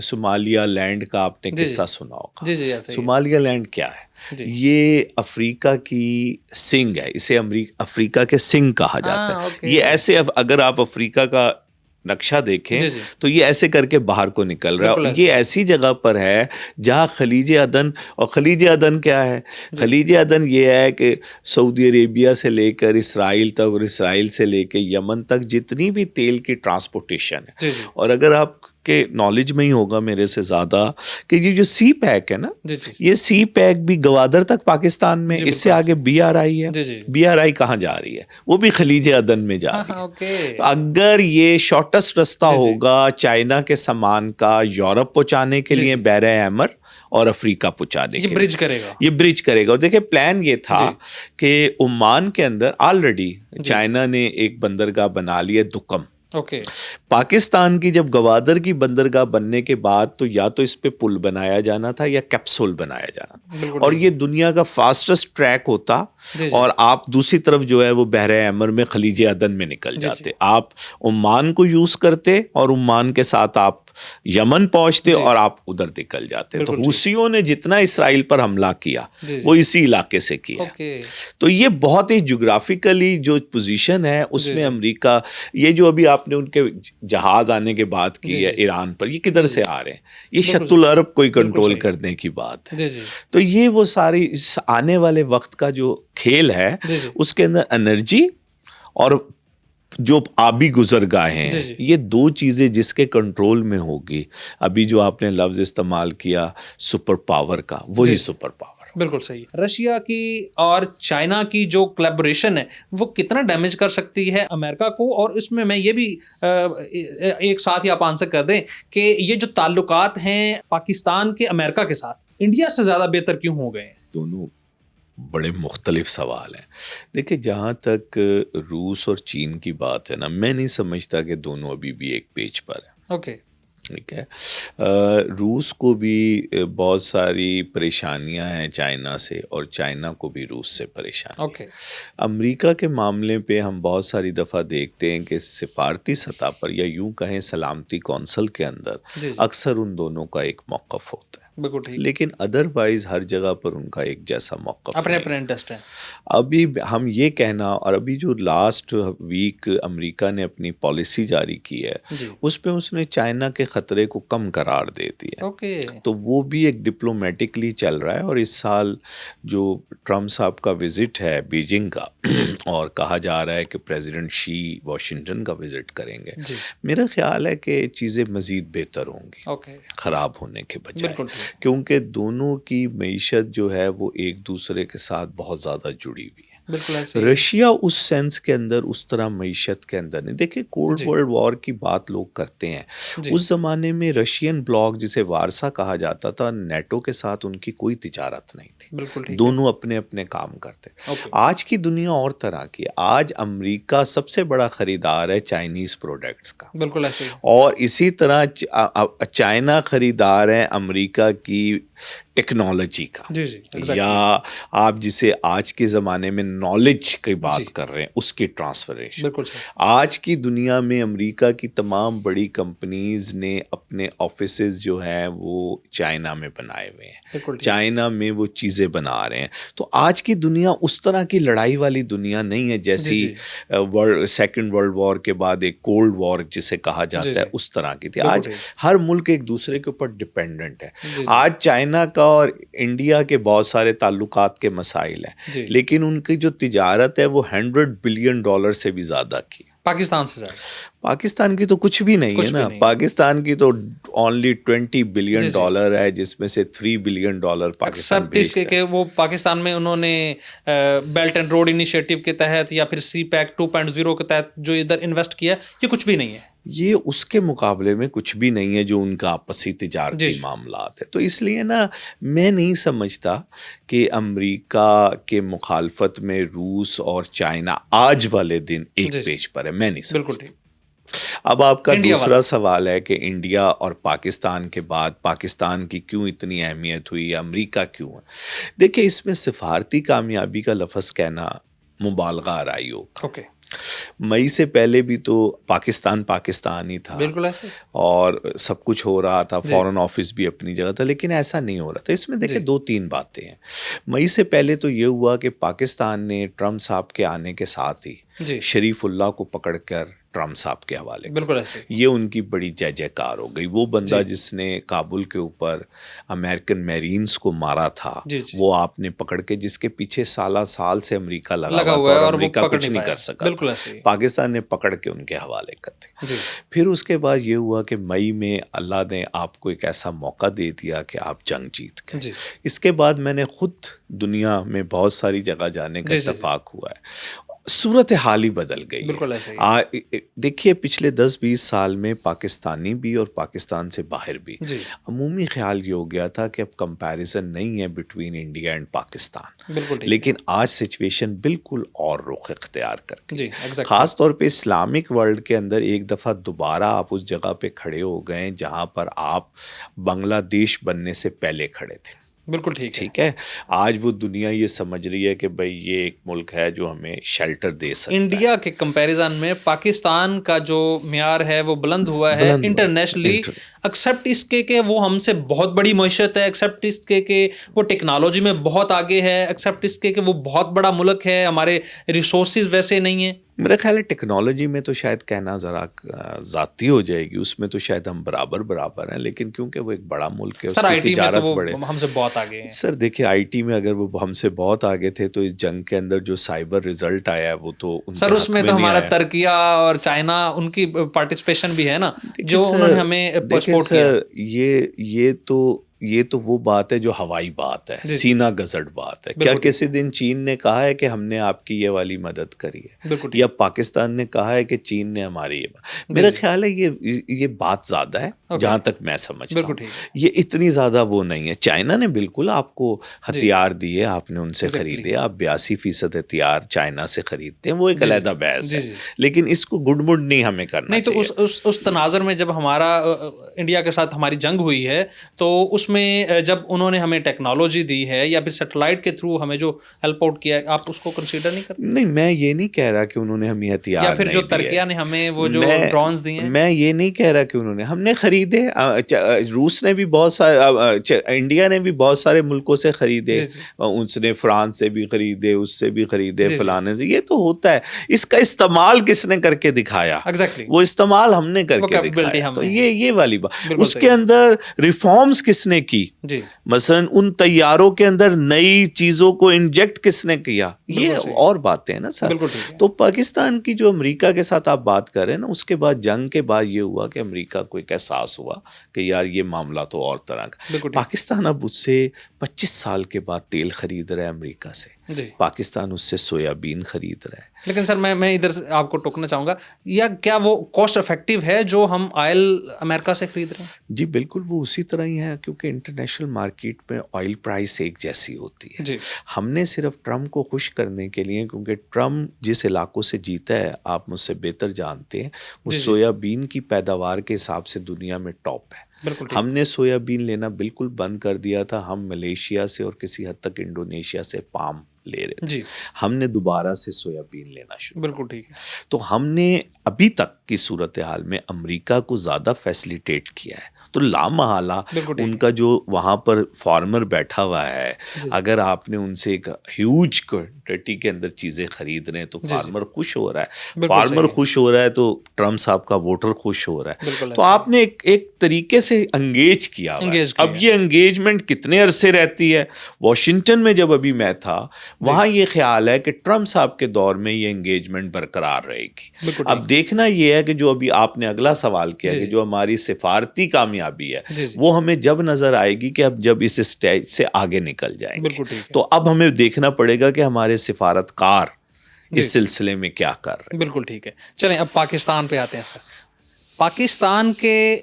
صومالیہ لینڈ کا آپ نے قصہ سنا ہوگا. صومالیہ لینڈ کیا ہے؟ یہ افریقہ کی سنگ ہے, اسے افریقہ کے سنگ کہا جاتا ہے. یہ ایسے, اگر آپ افریقہ کا نقشہ دیکھیں تو یہ ایسے کر کے باہر کو نکل رہا ہے. یہ ایسی جگہ پر ہے جہاں خلیج عدن, اور خلیج عدن کیا ہے؟ خلیج عدن یہ ہے کہ سعودی عربیہ سے لے کر اسرائیل تک اور اسرائیل سے لے کے یمن تک جتنی بھی تیل کی ٹرانسپورٹیشن ہے. اور اگر آپ کے نالج میں ہی ہوگا میرے سے زیادہ کہ یہ جو سی پیک ہے نا, یہ سی پیک بھی گوادر تک پاکستان میں, اس سے آگے بی آر آئی ہے. بی آر آئی کہاں جا رہی ہے؟ وہ بھی خلیج عدن میں جا رہی ہے. تو اگر یہ شارٹسٹ رستہ ہوگا چائنا کے سامان کا یورپ پہنچانے کے لیے, بحر احمر اور افریقہ پہنچانے کے لیے, یہ برج کرے گا. اور دیکھیں پلان یہ تھا کہ عمان کے اندر آلریڈی چائنا نے ایک بندرگاہ بنا لی ہے, دکم. اوکے. پاکستان کی جب گوادر کی بندرگاہ بننے کے بعد تو یا تو اس پہ پل بنایا جانا تھا یا کیپسول بنایا جانا تھا، اور یہ دنیا کا فاسٹسٹ ٹریک ہوتا، اور آپ دوسری طرف جو ہے وہ بحر احمر میں خلیج عدن میں نکل جاتے. آپ عمان کو یوز کرتے اور عمان کے ساتھ آپ یمن پہنچتے اور آپ ادھر نکل جاتے. تو حوثیوں نے جتنا اسرائیل پر حملہ کیا وہ اسی علاقے سے کیا. تو یہ بہت ہی جغرافیکلی جو پوزیشن ہے اس میں امریکہ، یہ جو ابھی آپ نے ان کے جہاز آنے کے بات کی ہے ایران پر، یہ کدھر سے آ رہے ہیں؟ یہ شط العرب کوئی کنٹرول کرنے کی بات ہے. تو یہ وہ ساری آنے والے وقت کا جو کھیل ہے اس کے اندر انرجی اور جو آبی گزرگاہیں ہیں، یہ دو چیزیں جس کے کنٹرول میں ہوگی. ابھی جو آپ نے لفظ استعمال کیا سپر پاور کا، وہی سپر پاور. بالکل صحیح. رشیا کی اور چائنا کی جو کولیبوریشن ہے وہ کتنا ڈیمیج کر سکتی ہے امریکہ کو؟ اور اس میں یہ بھی ایک ساتھ ہی آپ آنسر کر دیں کہ یہ جو تعلقات ہیں پاکستان کے امریکہ کے ساتھ انڈیا سے زیادہ بہتر کیوں ہو گئے ہیں؟ دونوں بڑے مختلف سوال ہیں. دیکھیں، جہاں تک روس اور چین کی بات ہے نا، میں نہیں سمجھتا کہ دونوں ابھی بھی ایک پیج پر ہیں. اوکے. ٹھیک ہے. روس کو بھی بہت ساری پریشانیاں ہیں چائنا سے، اور چائنا کو بھی روس سے پریشانی. اوکے. امریکہ کے معاملے پہ ہم بہت ساری دفعہ دیکھتے ہیں کہ سفارتی سطح پر یا یوں کہیں سلامتی کونسل کے اندر اکثر ان دونوں کا ایک موقف ہوتا ہے. لیکن ادروائز ہر جگہ پر ان کا ایک جیسا موقف اپنے اپنے انٹرسٹ ہیں. ابھی ہم یہ کہنا، اور ابھی جو لاسٹ ویک امریکہ نے اپنی پالیسی جاری کی ہے اس پہ اس نے چائنا کے خطرے کو کم قرار دے دیا. تو وہ بھی ایک ڈپلومیٹکلی چل رہا ہے. اور اس سال جو ٹرمپ صاحب کا وزٹ ہے بیجنگ کا، اور کہا جا رہا ہے کہ پریزیڈنٹ شی واشنگٹن کا وزٹ کریں گے، میرا خیال ہے کہ چیزیں مزید بہتر ہوں گی خراب ہونے کے بجائے، کیونکہ دونوں کی معیشت جو ہے وہ ایک دوسرے کے ساتھ بہت زیادہ جڑی ہوئی ہے. رشیا اس سینس کے اندر اس طرح معیشت کے اندر نہیں. دیکھیں، کولڈ ورلڈ وار کی بات لوگ کرتے ہیں. اس زمانے میں رشین بلاک جسے وارسا کہا جاتا تھا، نیٹو کے ساتھ ان کی کوئی تجارت نہیں تھی. دونوں اپنے اپنے کام کرتے. آج کی دنیا اور طرح کی ہے. آج امریکہ سب سے بڑا خریدار ہے چائنیز پروڈکٹس کا. بالکل ایسے. اور اسی طرح چائنا خریدار ہے امریکہ کی ٹیکنالوجی کا. یا آپ جسے آج کے زمانے میں نالج کی بات کر رہے ہیں اس کی ٹرانسفریشن. آج کی دنیا میں امریکہ کی تمام بڑی کمپنیز نے اپنے آفیسز جو ہیں وہ چائنا میں بنائے ہوئے ہیں. چائنا میں وہ چیزیں بنا رہے ہیں. تو آج کی دنیا اس طرح کی لڑائی والی دنیا نہیں ہے جیسی سیکنڈ ورلڈ وار کے بعد ایک کولڈ وار جسے کہا جاتا ہے اس طرح کی تھی. آج ہر ملک ایک دوسرے کے اوپر ڈپینڈنٹ ہے. آج چائنا کا اور انڈیا کے بہت سارے تعلقات کے مسائل ہیں، لیکن ان کی جو تجارت ہے وہ $100 بلین سے بھی زیادہ کی. پاکستان سے زیادہ. پاکستان کی تو کچھ بھی نہیں ہے نا. پاکستان کی تو اونلی $20 بلین ہے، جس میں سے $3 بلین پاکستان بھیجتا ہے. کہ وہ پاکستان میں انہوں نے بیلٹ اینڈ روڈ انیشیٹو کے تحت یا پھر سی پیک 2.0 کے تحت جو ادھر انویسٹ کیا، یہ کچھ بھی نہیں ہے. یہ اس کے مقابلے میں کچھ بھی نہیں ہے جو ان کا آپسی تجارتی معاملات ہے. تو اس لیے نا میں نہیں سمجھتا کہ امریکہ کے مخالفت میں روس اور چائنا آج والے دن ایک پیج پر ہے. میں نہیں سمجھتا. بالکل. اب آپ کا دوسرا سوال ہے کہ انڈیا اور پاکستان کے بعد پاکستان کی کیوں اتنی اہمیت ہوئی، امریکہ کیوں ہے. دیکھیں، اس میں سفارتی کامیابی کا لفظ کہنا مبالغہ آرائی ہوگا. مئی سے پہلے بھی تو پاکستان ہی تھا. بالکل ایسے. اور سب کچھ ہو رہا تھا، فورن آفس بھی اپنی جگہ تھا، لیکن ایسا نہیں ہو رہا تھا. اس میں دیکھیں 2-3 باتیں ہیں. مئی سے پہلے تو یہ ہوا کہ پاکستان نے ٹرمپ صاحب کے آنے کے ساتھ ہی شریف اللہ کو پکڑ کر ٹرمپ صاحب کے حوالے. بالکل ایسے. یہ ان کی بڑی جے جے کار ہو گئی. وہ بندہ جس نے کابل کے اوپر امریکن میرینز کو مارا تھا، وہ آپ نے پکڑ کے، جس کے پیچھے سال سے امریکہ لگا ہوا تھا اور امریکہ کچھ نہیں کر سکا. پاکستان نے پکڑ کے ان کے حوالے کر دی. پھر اس کے بعد یہ ہوا کہ مئی میں اللہ نے آپ کو ایک ایسا موقع دے دیا کہ آپ جنگ جیت گئے. اس کے بعد میں نے خود دنیا میں بہت ساری جگہ جانے کا اتفاق ہوا ہے. صورتحال ہی بدل گئی. بالکل ایسا ہی. دیکھیے پچھلے 10-20 سال میں پاکستانی بھی اور پاکستان سے باہر بھی عمومی خیال یہ ہو گیا تھا کہ اب کمپیریزن نہیں ہے بٹوین انڈیا اینڈ پاکستان. لیکن آج سچویشن بالکل اور رخ اختیار کر گئی. خاص طور پہ اسلامک ورلڈ کے اندر ایک دفعہ دوبارہ آپ اس جگہ پہ کھڑے ہو گئے جہاں پر آپ بنگلہ دیش بننے سے پہلے کھڑے تھے. بالکل ٹھیک ہے. آج وہ دنیا یہ سمجھ رہی ہے کہ بھئی یہ ایک ملک ہے جو ہمیں شیلٹر دے سکتا ہے. انڈیا کے کمپیریزن میں پاکستان کا جو معیار ہے وہ بلند ہوا ہے انٹرنیشنلی. ایکسیپٹ اس کے کہ وہ ہم سے بہت بڑی معیشت ہے, ایکسیپٹ اس کے کہ وہ ٹیکنالوجی میں بہت آگے ہے, ایکسیپٹ اس کے کہ وہ بہت بڑا ملک ہے, ہمارے ریسورسز ویسے نہیں ہیں. میرا خیال ہے ٹیکنالوجی میں تو شاید کہنا ذرا ذاتی ہو جائے گی, اس میں تو شاید ہم برابر ہیں, لیکن کیونکہ وہ ایک بڑا ملک ہے, سر آئی ٹی میں تو وہ ہم سے بہت آگے ہیں. سر دیکھیں آئی ٹی میں اگر وہ ہم سے بہت آگے تھے تو اس جنگ کے اندر جو سائبر رزلٹ آیا ہے وہ تو سر اس میں تو ہمارا ترکیہ اور چائنا ان کی پارٹیسپیشن بھی ہے نا, جو انہوں نے ہمیں سپورٹ کیا. یہ تو وہ بات ہے جو ہوائی بات ہے, سینہ گزٹ بات ہے. کیا کسی دن چین نے کہا ہے کہ ہم نے آپ کی یہ والی مدد کری ہے, یا پاکستان نے کہا ہے کہ چین نے ہماری میرا خیال ہے یہ بات زیادہ ہے جہاں تک میں سمجھتا ہوں. یہ اتنی زیادہ وہ نہیں ہے. چائنا نے بالکل آپ کو ہتھیار دیے, آپ نے ان سے خریدے, آپ 82% ہتھیار چائنا سے خریدتے ہیں, وہ ایک علیحدہ بحث ہے, لیکن اس کو گڈ مڈ نہیں ہمیں کرنا چاہیے. نہیں تو اس تناظر میں جب ہمارا انڈیا کے ساتھ ہماری جنگ ہوئی ہے تو اس میں جب انہوں نے ہمیں ٹیکنالوجی دی ہے یا پھر سیٹلائٹ کے تھرو ہمیں جو ہیلپ آؤٹ کیا ہے, آپ اس کو کنسیڈر نہیں کرتے؟ نہیں, میں یہ نہیں کہہ رہا کہ انہوں نے ہمیں ہتھیار یا پھر جو ترکیہ نے ہمیں وہ جو ڈرونز دیے ہیں, میں یہ نہیں کہہ رہا کہ انہوں نے, ہم نے خریدے. روس نے بھی بہت سارے, انڈیا نے بھی بہت سارے ملکوں سے خریدے, اس نے فرانس سے بھی خریدے, اس سے بھی خریدے, فلانے سے. یہ تو ہوتا ہے. اس کا استعمال کس نے کر کے دکھایا؟ وہ استعمال ہم نے کر کے دکھایا. تو یہ والی بات. اس کے اندر ریفارمز کس نے کی؟ مثلا ان طیاروں کے اندر نئی چیزوں کو انجیکٹ کس نے کیا؟ یہ اور باتیں ہیں نا سر. تو پاکستان کی جو امریکہ کے ساتھ آپ بات کر رہے ہیں نا, اس کے بعد جنگ کے بعد یہ ہوا کہ امریکہ کو ایک احساس ہوا کہ یار یہ معاملہ تو اور طرح کا. پاکستان اب اس سے 25 سال کے بعد تیل خرید رہا ہے امریکہ سے. پاکستان اس سے سویابین خرید رہا ہے. لیکن سر میں ادھر سے آپ کو ٹوکنا چاہوں گا, یا کیا وہ کاسٹ افیکٹو ہے جو ہم آئل امریکہ سے خرید رہے ہیں؟ جی بالکل وہ اسی طرح ہی ہے, کیونکہ انٹرنیشنل مارکیٹ میں آئل پرائس ایک جیسی ہوتی ہے. ہم نے صرف ٹرمپ کو خوش کرنے کے لیے, کیونکہ ٹرمپ جس علاقوں سے جیتا ہے آپ مجھ سے بہتر جانتے ہیں, وہ سویابین کی پیداوار کے حساب سے دنیا میں ٹاپ ہے. ہم نے سویابین لینا بالکل بند کر دیا تھا. ہم ملیشیا سے اور کسی حد تک انڈونیشیا سے پام لے رہے تھے. ہم نے دوبارہ سے سویابین لینا شروع. بالکل ٹھیک ہے. تو ہم نے ابھی تک کی صورتحال میں امریکہ کو زیادہ فیسلیٹیٹ کیا ہے. تو لامحالہ ان کا جو وہاں پر فارمر بیٹھا ہوا ہے, اگر آپ نے ان سے ایک ہیوج کوانٹٹی کے اندر چیزیں خرید رہے ہیں تو فارمر خوش ہو رہا ہے. فارمر خوش ہو رہا ہے تو ٹرمپ صاحب کا ووٹر خوش ہو رہا ہے. تو آپ نے ایک طریقے سے انگیج کیا. اب یہ انگیجمنٹ کتنے عرصے رہتی ہے؟ واشنگٹن میں جب ابھی میں تھا وہاں یہ خیال ہے کہ ٹرمپ صاحب کے دور میں یہ انگیجمنٹ برقرار رہے گی. اب دیکھنا یہ ہے کہ جو ابھی آپ نے اگلا سوال کیا کہ جو ہماری سفارتی کامیابی ہے وہ ہمیں جب نظر آئے گی کہ اب جب اس اسٹیج سے آگے نکل جائیں گے, تو اب ہمیں دیکھنا پڑے گا کہ ہمارے سفارتکار اس سلسلے میں کیا کر رہے ہیں. بالکل ٹھیک ہے. چلیں اب پاکستان پہ آتے ہیں سر. پاکستان کے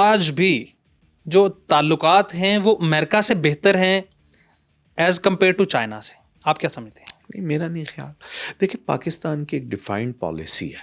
آج بھی جو تعلقات ہیں وہ امریکہ سے بہتر ہیں ایز کمپیئر ٹو چائنا سے, آپ کیا سمجھتے ہیں؟ نہیں, میرا نہیں خیال. دیکھیں پاکستان کی ایک ڈیفائنڈ پالیسی ہے.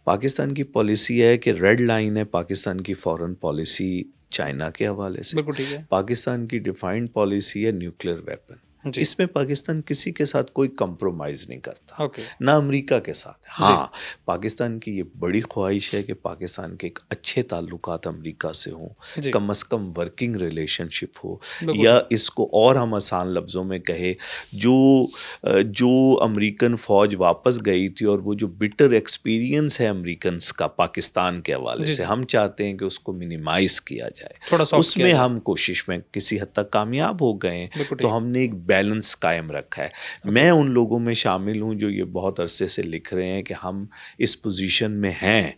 پاکستان کی پالیسی ہے کہ ریڈ لائن ہے پاکستان کی فورن پالیسی چائنا کے حوالے سے. بالکل ٹھیک ہے. پاکستان کی ڈیفائنڈ پالیسی ہے نیوکلیر ویپن. اس میں پاکستان کسی کے ساتھ کوئی کمپرومائز نہیں کرتا, نہ امریکہ کے ساتھ. ہاں پاکستان کی یہ بڑی خواہش ہے کہ پاکستان کے ایک اچھے تعلقات امریکہ سے ہوں, کم از کم ورکنگ ریلیشن شپ ہو, یا اس کو اور ہم آسان لفظوں میں کہے جو امریکن فوج واپس گئی تھی اور وہ جو بٹر ایکسپیرینس ہے امریکنز کا پاکستان کے حوالے سے, ہم چاہتے ہیں کہ اس کو منیمائز کیا جائے. اس میں ہم کوشش میں کسی حد تک کامیاب ہو گئے ہیں. تو ہم نے ایک بیلنس قائم رکھا ہے. میں ان لوگوں میں شامل ہوں جو یہ بہت عرصے سے لکھ رہے ہیں کہ ہم اس پوزیشن میں ہیں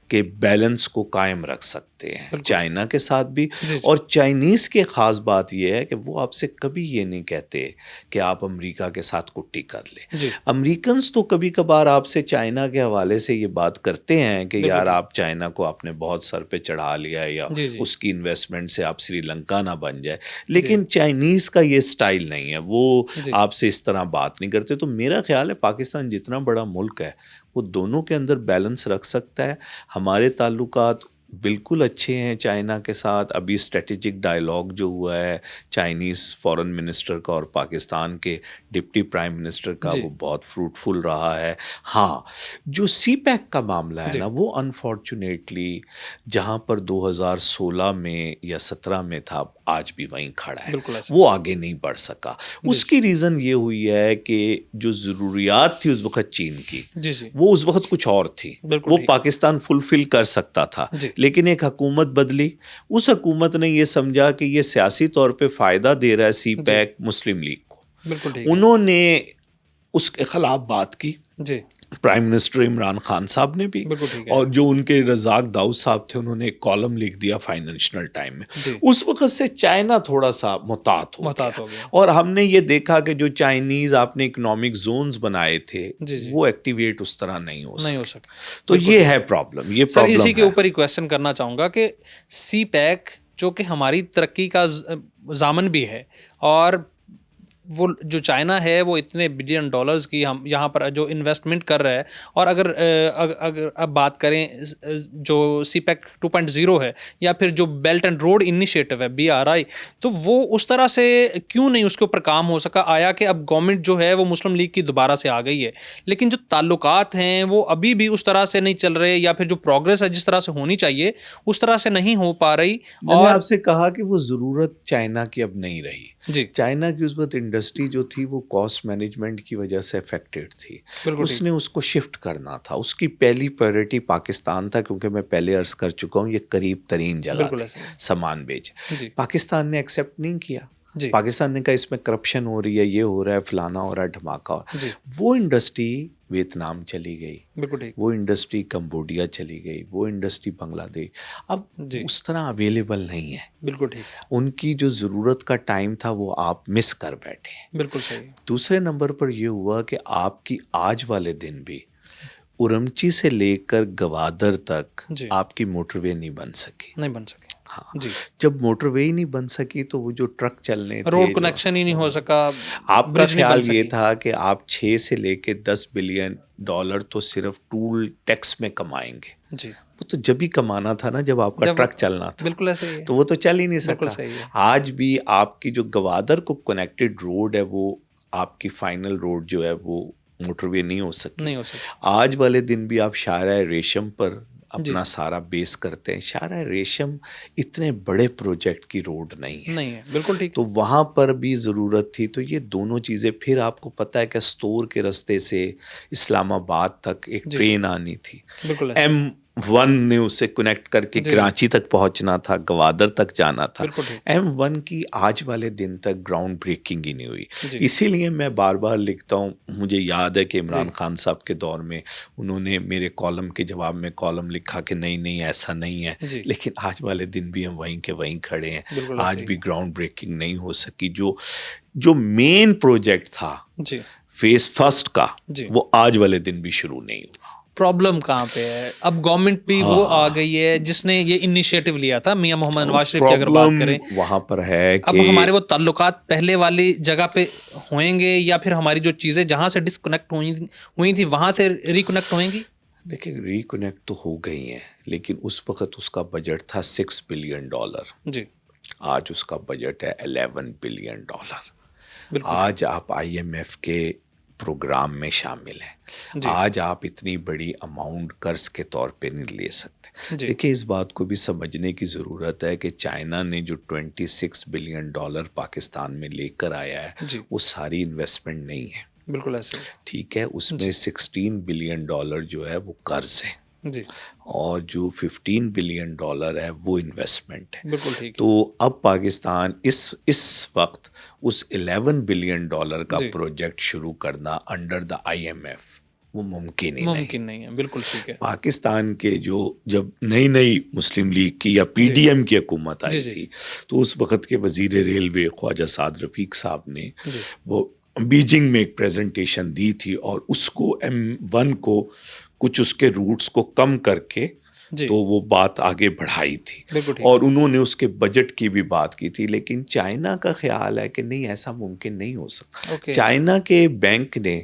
کہ بیلنس کو قائم رکھ سکتے کرتے ہیں چائنا کے ساتھ بھی. اور چائنیز کے خاص بات یہ ہے کہ وہ آپ سے کبھی یہ نہیں کہتے کہ آپ امریکہ کے ساتھ کٹی کر لیں. امریکنز تو کبھی کبھار آپ سے چائنا کے حوالے سے یہ بات کرتے ہیں کہ یار آپ چائنا کو آپ نے بہت سر پہ چڑھا لیا یا اس کی انویسٹمنٹ سے آپ سری لنکا نہ بن جائے, لیکن چائنیز کا یہ سٹائل نہیں ہے, وہ آپ سے اس طرح بات نہیں کرتے. تو میرا خیال ہے پاکستان جتنا بڑا ملک ہے وہ دونوں کے اندر بیلنس رکھ سکتا ہے. ہمارے تعلقات بالکل اچھے ہیں چائنا کے ساتھ. ابھی اسٹریٹجک ڈائلاگ جو ہوا ہے چائنیز فورن منسٹر کا اور پاکستان کے ڈپٹی پرائم منسٹر کا وہ بہت فروٹفل رہا ہے. ہاں جو سی پیک کا معاملہ ہے نا وہ انفارچونیٹلی جہاں پر 2016 میں یا 17 میں تھا آج بھی وہیں کھڑا ہے, وہ آگے نہیں بڑھ سکا. اس کی ریزن یہ ہوئی ہے کہ جو ضروریات تھی اس وقت چین کی وہ اس وقت کچھ اور تھی, وہ پاکستان فلفل کر سکتا تھا, لیکن ایک حکومت بدلی. اس حکومت نے یہ سمجھا کہ یہ سیاسی طور پہ فائدہ دے رہا ہے سی پیک مسلم لیگ کو, انہوں نے اس کے خلاف بات کی. پرائم منسٹر عمران خان صاحب نے بھی, اور جو ان کے رزاق داؤد صاحب تھے انہوں نے ایک کالم لکھ دیا فائنینشل ٹائم میں. اس وقت سے چائنا تھوڑا سا محتاط ہو گیا, اور ہم نے یہ دیکھا کہ جو چائنیز آپ نے اکنامک زونز بنائے تھے وہ ایکٹیویٹ اس طرح نہیں ہو سکے. تو یہ ہے پرابلم. یہ سر اسی کے اوپر ہی کویسچن کرنا چاہوں گا کہ سی پیک جو کہ ہماری ترقی کا ضامن بھی ہے, اور وہ جو چائنا ہے وہ اتنے بلین ڈالرز کی ہم یہاں پر جو انویسٹمنٹ کر رہا ہے, اور اگر اب بات کریں جو سی پیک 2.0 ہے یا پھر جو بیلٹ اینڈ روڈ انیشیٹو ہے BRI, تو وہ اس طرح سے کیوں نہیں اس کے اوپر کام ہو سکا؟ آیا کہ اب گورنمنٹ جو ہے وہ مسلم لیگ کی دوبارہ سے آ گئی ہے, لیکن جو تعلقات ہیں وہ ابھی بھی اس طرح سے نہیں چل رہے, یا پھر جو پروگرس ہے جس طرح سے ہونی چاہیے اس طرح سے نہیں ہو پا رہی. اور آپ سے کہا کہ وہ ضرورت چائنا کی اب نہیں رہی. چائنا کی اس وقت انڈسٹری جو تھی وہ کاسٹ مینجمنٹ کی وجہ سے افیکٹڈ تھی. اس نے اس کو شفٹ کرنا تھا. اس کی پہلی پرائرٹی پاکستان تھا, کیونکہ میں پہلے عرض کر چکا ہوں یہ قریب ترین جگہ تھی سامان بیچ. پاکستان نے ایکسیپٹ نہیں کیا. پاکستان نے کہا اس میں کرپشن ہو رہی ہے, یہ ہو رہا ہے, فلانا ہو رہا ہے, دھماکہ. وہ انڈسٹری ویتنام چلی گئی, وہ انڈسٹری کمبوڈیا چلی گئی, وہ انڈسٹری بنگلہ دیش اب اس طرح اویلیبل نہیں ہے. بالکل ٹھیک. ان کی جو ضرورت کا ٹائم تھا وہ آپ مس کر بیٹھے. بالکل صحیح. دوسرے نمبر پر یہ ہوا کہ آپ کی آج والے دن بھی ارمچی سے لے کر گوادر تک آپ کی موٹر وے نہیں بن سکی. ہاں جب موٹر وے ہی نہیں بن سکی تو وہ جو ٹرک چلنے تھے, روڈ کنیکشن ہی نہیں ہو سکا. آپ کا خیال یہ تھا کہ آپ 6 سے لے کے 10 بلین ڈالر تو صرف ٹول ٹیکس میں کمائیں گے. وہ تو جب ہی کمانا تھا نا جب آپ کا ٹرک چلنا تھا. بالکل ایسے ہی. تو وہ تو چل ہی نہیں سکا. آج بھی آپ کی جو گوادر کو کنیکٹڈ روڈ ہے وہ آپ کی فائنل روڈ جو ہے وہ موٹر وے نہیں ہو سکی. آج والے دن بھی آپ شاہراہ ریشم پر اپنا سارا بیس کرتے ہیں. شاہراہ ریشم اتنے بڑے پروجیکٹ کی روڈ نہیں ہے. بالکل ٹھیک. تو وہاں پر بھی ضرورت تھی. تو یہ دونوں چیزیں. پھر آپ کو پتہ ہے کہ استور کے رستے سے اسلام آباد تک ایک ٹرین آنی تھی. M1 نے اسے کنیکٹ کر کے کراچی تک پہنچنا تھا, گوادر تک جانا تھا. M1 کی آج والے دن تک گراؤنڈ بریکنگ ہی نہیں ہوئی. اسی لیے میں بار بار لکھتا ہوں. مجھے یاد ہے کہ عمران خان صاحب کے دور میں انہوں نے میرے کالم کے جواب میں کالم لکھا کہ نہیں ایسا نہیں ہے, لیکن آج والے دن بھی ہم وہیں کے وہیں کھڑے ہیں. آج بھی گراؤنڈ بریکنگ نہیں ہو سکی. جو مین پروجیکٹ تھا فیز فرسٹ کا وہ آج والے دن بھی شروع نہیں ہوا. پرابلم کہاں پہ ہے؟ اب گورنمنٹ بھی وہ آ گئی ہے جس نے یہ انیشیٹو لیا تھا, میاں محمد نواز شریف کی اگر بات کریں وہاں پر ہے کہ اب ہمارے وہ تعلقات پہلے والی جگہ پہ ہوئیں گے, یا پھر ہماری جو چیزیں جہاں سے ڈسکنیکٹ ہوئی تھی وہاں سے ریکنیکٹ ہوئیں گی؟ دیکھیں ریکنیکٹ تو ہو گئی ہیں, لیکن اس وقت اس کا بجٹ تھا $6 بلین. آج اس کا بجٹ ہے $11 بلین. آج آپ IMF کے پروگرام میں شامل ہیں. آج آپ اتنی بڑی اماؤنٹ قرض کے طور پہ نہیں لے سکتے. دیکھیں اس بات کو بھی سمجھنے کی ضرورت ہے کہ چائنا نے جو $26 بلین پاکستان میں لے کر آیا ہے وہ ساری انویسٹمنٹ نہیں ہے. بالکل ایسے ٹھیک ہے. اس میں $16 بلین جو ہے وہ قرض ہے, اور جو $15 بلین ہے وہ انویسٹمنٹ ہے. بالکل ٹھیک. تو اب پاکستان اس وقت اس $11 بلین کا پروجیکٹ شروع کرنا انڈر دا IMF وہ ممکن ہی نہیں ہے. بالکل ٹھیک ہے. پاکستان کے جب نئی مسلم لیگ کی یا پی ڈی ایم کی حکومت آئی تھی تو اس وقت کے وزیر ریلوے خواجہ سعد رفیق صاحب نے وہ بیجنگ میں ایک پریزنٹیشن دی تھی اور اس کو M1 کو کچھ اس کے روٹس کو کم کر کے تو وہ بات آگے بڑھائی تھی اور انہوں نے اس کے بجٹ کی بھی بات کی تھی. لیکن چائنا کا خیال ہے کہ نہیں ایسا ممکن نہیں ہو سکتا. چائنا کے بینک نے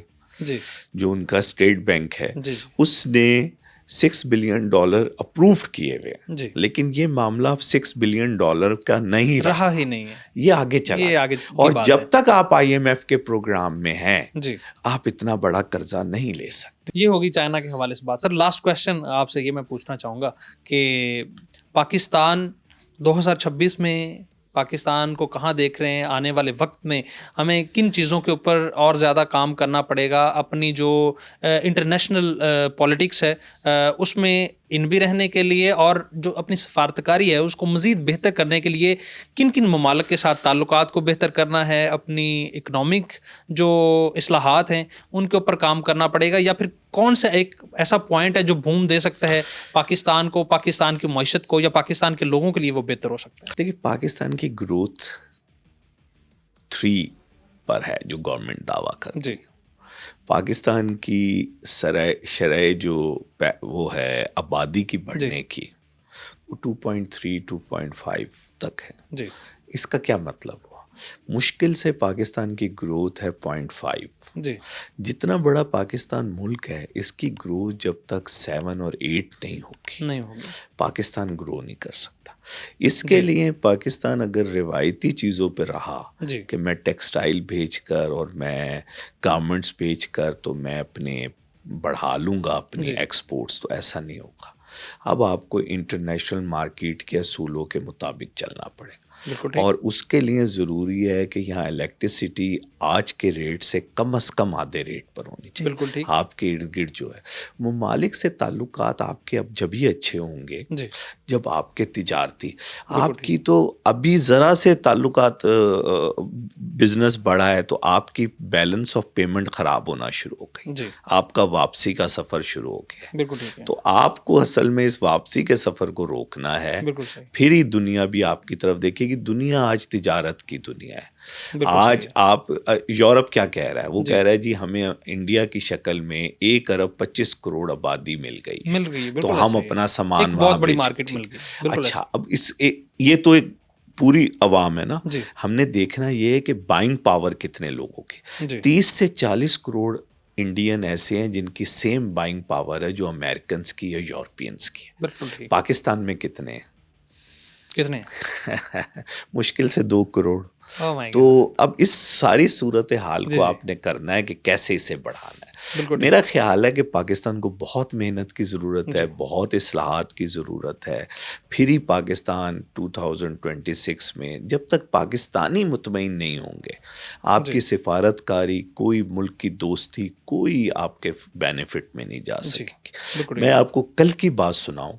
جو ان کا اسٹیٹ بینک ہے اس نے $6 بلین اپرووڈ کیے ہوئے لیکن یہ معاملہ اب $6 بلین کا نہیں رہا ہی نہیں ہے. یہ آگے چلا اور جب تک آپ IMF کے پروگرام میں ہیں آپ اتنا بڑا قرضہ نہیں لے سکتے. یہ ہوگی چائنا کے حوالے سے بات. سر لاسٹ کویسچن آپ سے یہ میں پوچھنا چاہوں گا کہ پاکستان 2026 میں پاکستان کو کہاں دیکھ رہے ہیں آنے والے وقت میں؟ ہمیں کن چیزوں کے اوپر اور زیادہ کام کرنا پڑے گا؟ اپنی جو انٹرنیشنل پولیٹکس ہے اس میں ان بھی رہنے کے لیے اور جو اپنی سفارتکاری ہے اس کو مزید بہتر کرنے کے لیے کن کن ممالک کے ساتھ تعلقات کو بہتر کرنا ہے؟ اپنی اکنامک جو اصلاحات ہیں ان کے اوپر کام کرنا پڑے گا یا پھر کون سا ایک ایسا پوائنٹ ہے جو بوم دے سکتا ہے پاکستان کو، پاکستان کی معیشت کو یا پاکستان کے لوگوں کے لیے وہ بہتر ہو سکتا ہے؟ دیکھیے پاکستان کی گروتھ 3 پر ہے جو گورنمنٹ دعویٰ کرتی ہے. پاکستان کی شرح جو وہ ہے آبادی کی بڑھنے کی وہ 2.3 2.5 تک ہے. اس کا کیا مطلب ہوا؟ مشکل سے پاکستان کی گروتھ ہے 0.5. جتنا بڑا پاکستان ملک ہے اس کی گروتھ جب تک 7 اور 8 نہیں ہوگی پاکستان گرو نہیں کر سکتا. اس کے لیے پاکستان اگر روایتی چیزوں پہ رہا کہ میں ٹیکسٹائل بھیج کر اور میں گارمنٹس بھیج کر تو میں اپنے بڑھا لوں گا اپنی ایکسپورٹس، تو ایسا نہیں ہوگا. اب آپ کو انٹرنیشنل مارکیٹ کے اصولوں کے مطابق چلنا پڑے گا اور اس کے لیے ضروری ہے کہ یہاں الیکٹریسٹی آج کے ریٹ سے کم از کم آدھے ریٹ پر ہونی چاہیے. آپ کے ارد گرد جو ہے ممالک سے تعلقات آپ کے اب جب ہی اچھے ہوں گے جب آپ کے تجارتی آپ کی تو ابھی ذرا سے تعلقات بزنس بڑھا ہے تو آپ کی بیلنس آف پیمنٹ خراب ہونا شروع ہو گئی، آپ کا واپسی کا سفر شروع ہو گیا. تو آپ کو اصل میں اس واپسی کے سفر کو روکنا ہے. پھر ہی دنیا بھی آپ کی طرف دیکھے کہ دنیا آج تجارت کی دنیا ہے. آج آپ یورپ کیا کہہ رہا ہے؟ وہ کہہ رہا ہے جی ہمیں انڈیا کی شکل میں 1 ارب 25 کروڑ آبادی مل گئی تو ہم اپنا سامان وہاں بڑی مارکیٹ مل گئی. اچھا اب یہ تو ایک پوری عوام ہے نا. ہم نے دیکھنا یہ ہے کہ بائنگ پاور کتنے لوگوں کی 30 سے 40 کروڑ انڈین ایسے ہیں جن کی سیم بائنگ پاور ہے جو امریکنز کی یا یورپینز کی ہے. پاکستان میں کتنے ہیں؟ مشکل سے 2 کروڑ. تو اب اس ساری صورتحال کو آپ نے کرنا ہے کہ کیسے اسے بڑھانا ہے. میرا خیال ہے کہ پاکستان کو بہت محنت کی ضرورت ہے، بہت اصلاحات کی ضرورت ہے. پھر ہی پاکستان 2026 میں جب تک پاکستانی مطمئن نہیں ہوں گے آپ کی سفارت کاری، کوئی ملک کی دوستی، کوئی آپ کے بینیفٹ میں نہیں جا سکے گی. میں آپ کو کل کی بات سناؤں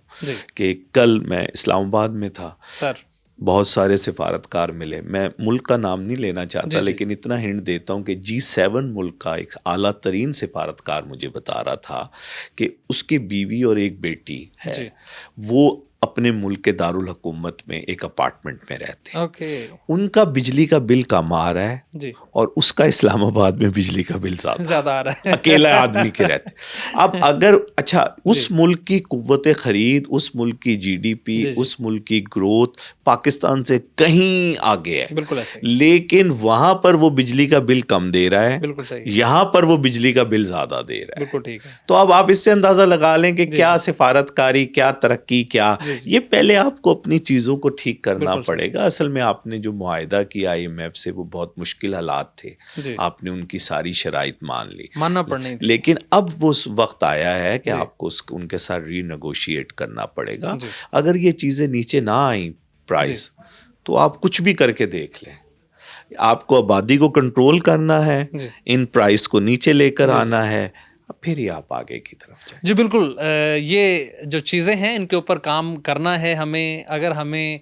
کہ کل میں اسلام آباد میں تھا، بہت سارے سفارتکار ملے. میں ملک کا نام نہیں لینا چاہتا لیکن اتنا ہنٹ دیتا ہوں کہ G7 ملک کا ایک اعلیٰ ترین سفارتکار مجھے بتا رہا تھا کہ اس کی بیوی اور ایک بیٹی ہے وہ اپنے ملک کے دارالحکومت میں ایک اپارٹمنٹ میں رہتے ہیں. ان کا بجلی کا بل کم آ رہا ہے اور اس کا اسلام آباد میں بجلی کا بل زیادہ آ رہا ہے. اکیلا آدمی کے رہتے. اب اگر اچھا اس ملک کی قوت خرید، اس ملک کی GDP، اس ملک کی گروتھ پاکستان سے کہیں آگے ہے لیکن وہاں پر وہ بجلی کا بل کم دے رہا ہے، یہاں پر وہ بجلی کا بل زیادہ دے رہا ہے. تو اب آپ اس سے اندازہ لگا لیں کہ کیا سفارتکاری، کیا ترقی، کیا یہ پہلے آپ کو اپنی چیزوں کو ٹھیک کرنا پڑے گا. اصل میں آپ نے جو معاہدہ کیا IMF سے وہ بہت مشکل حالات تھے، آپ نے ان کی ساری شرائط ماننا پڑنے، لیکن اب وہ وقت آیا ہے کہ آپ کو ان کے ساتھ ری نیگوشیٹ کرنا پڑے گا. اگر یہ چیزیں نیچے نہ آئیں پرائز تو آپ کچھ بھی کر کے دیکھ لیں. آپ کو آبادی کو کنٹرول کرنا ہے، ان پرائز کو نیچے لے کر آنا ہے، پھر ہی آپ آگے کی طرف جائیں. جی بالکل، یہ جو چیزیں ہیں ان کے اوپر کام کرنا ہے ہمیں. اگر ہمیں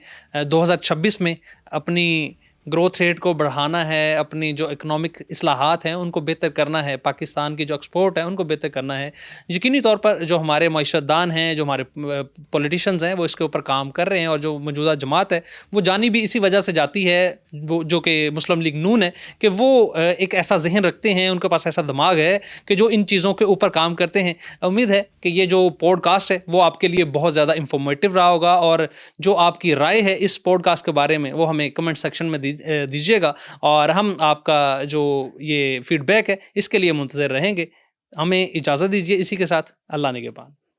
2026 میں اپنی گروتھ ریٹ کو بڑھانا ہے، اپنی جو اکنامک اصلاحات ہیں ان کو بہتر کرنا ہے، پاکستان کی جو ایکسپورٹ ہے ان کو بہتر کرنا ہے. یقینی طور پر جو ہمارے معیشت دان ہیں، جو ہمارے پولیٹیشنز ہیں، وہ اس کے اوپر کام کر رہے ہیں، اور جو موجودہ جماعت ہے وہ جانی بھی اسی وجہ سے جاتی ہے، وہ جو کہ مسلم لیگ نون ہے، کہ وہ ایک ایسا ذہن رکھتے ہیں، ان کے پاس ایسا دماغ ہے کہ جو ان چیزوں کے اوپر کام کرتے ہیں. امید ہے کہ یہ جو پوڈ کاسٹ ہے وہ آپ کے لیے بہت زیادہ انفارمیٹیو رہا ہوگا، اور جو آپ کی رائے ہے اس پوڈ کاسٹ کے بارے میں وہ ہمیں کمنٹ سیکشن میں دیجیے گا، اور ہم آپ کا جو یہ فیڈ بیک ہے اس کے لیے منتظر رہیں گے. ہمیں اجازت دیجیے اسی کے ساتھ. اللہ نگہبان.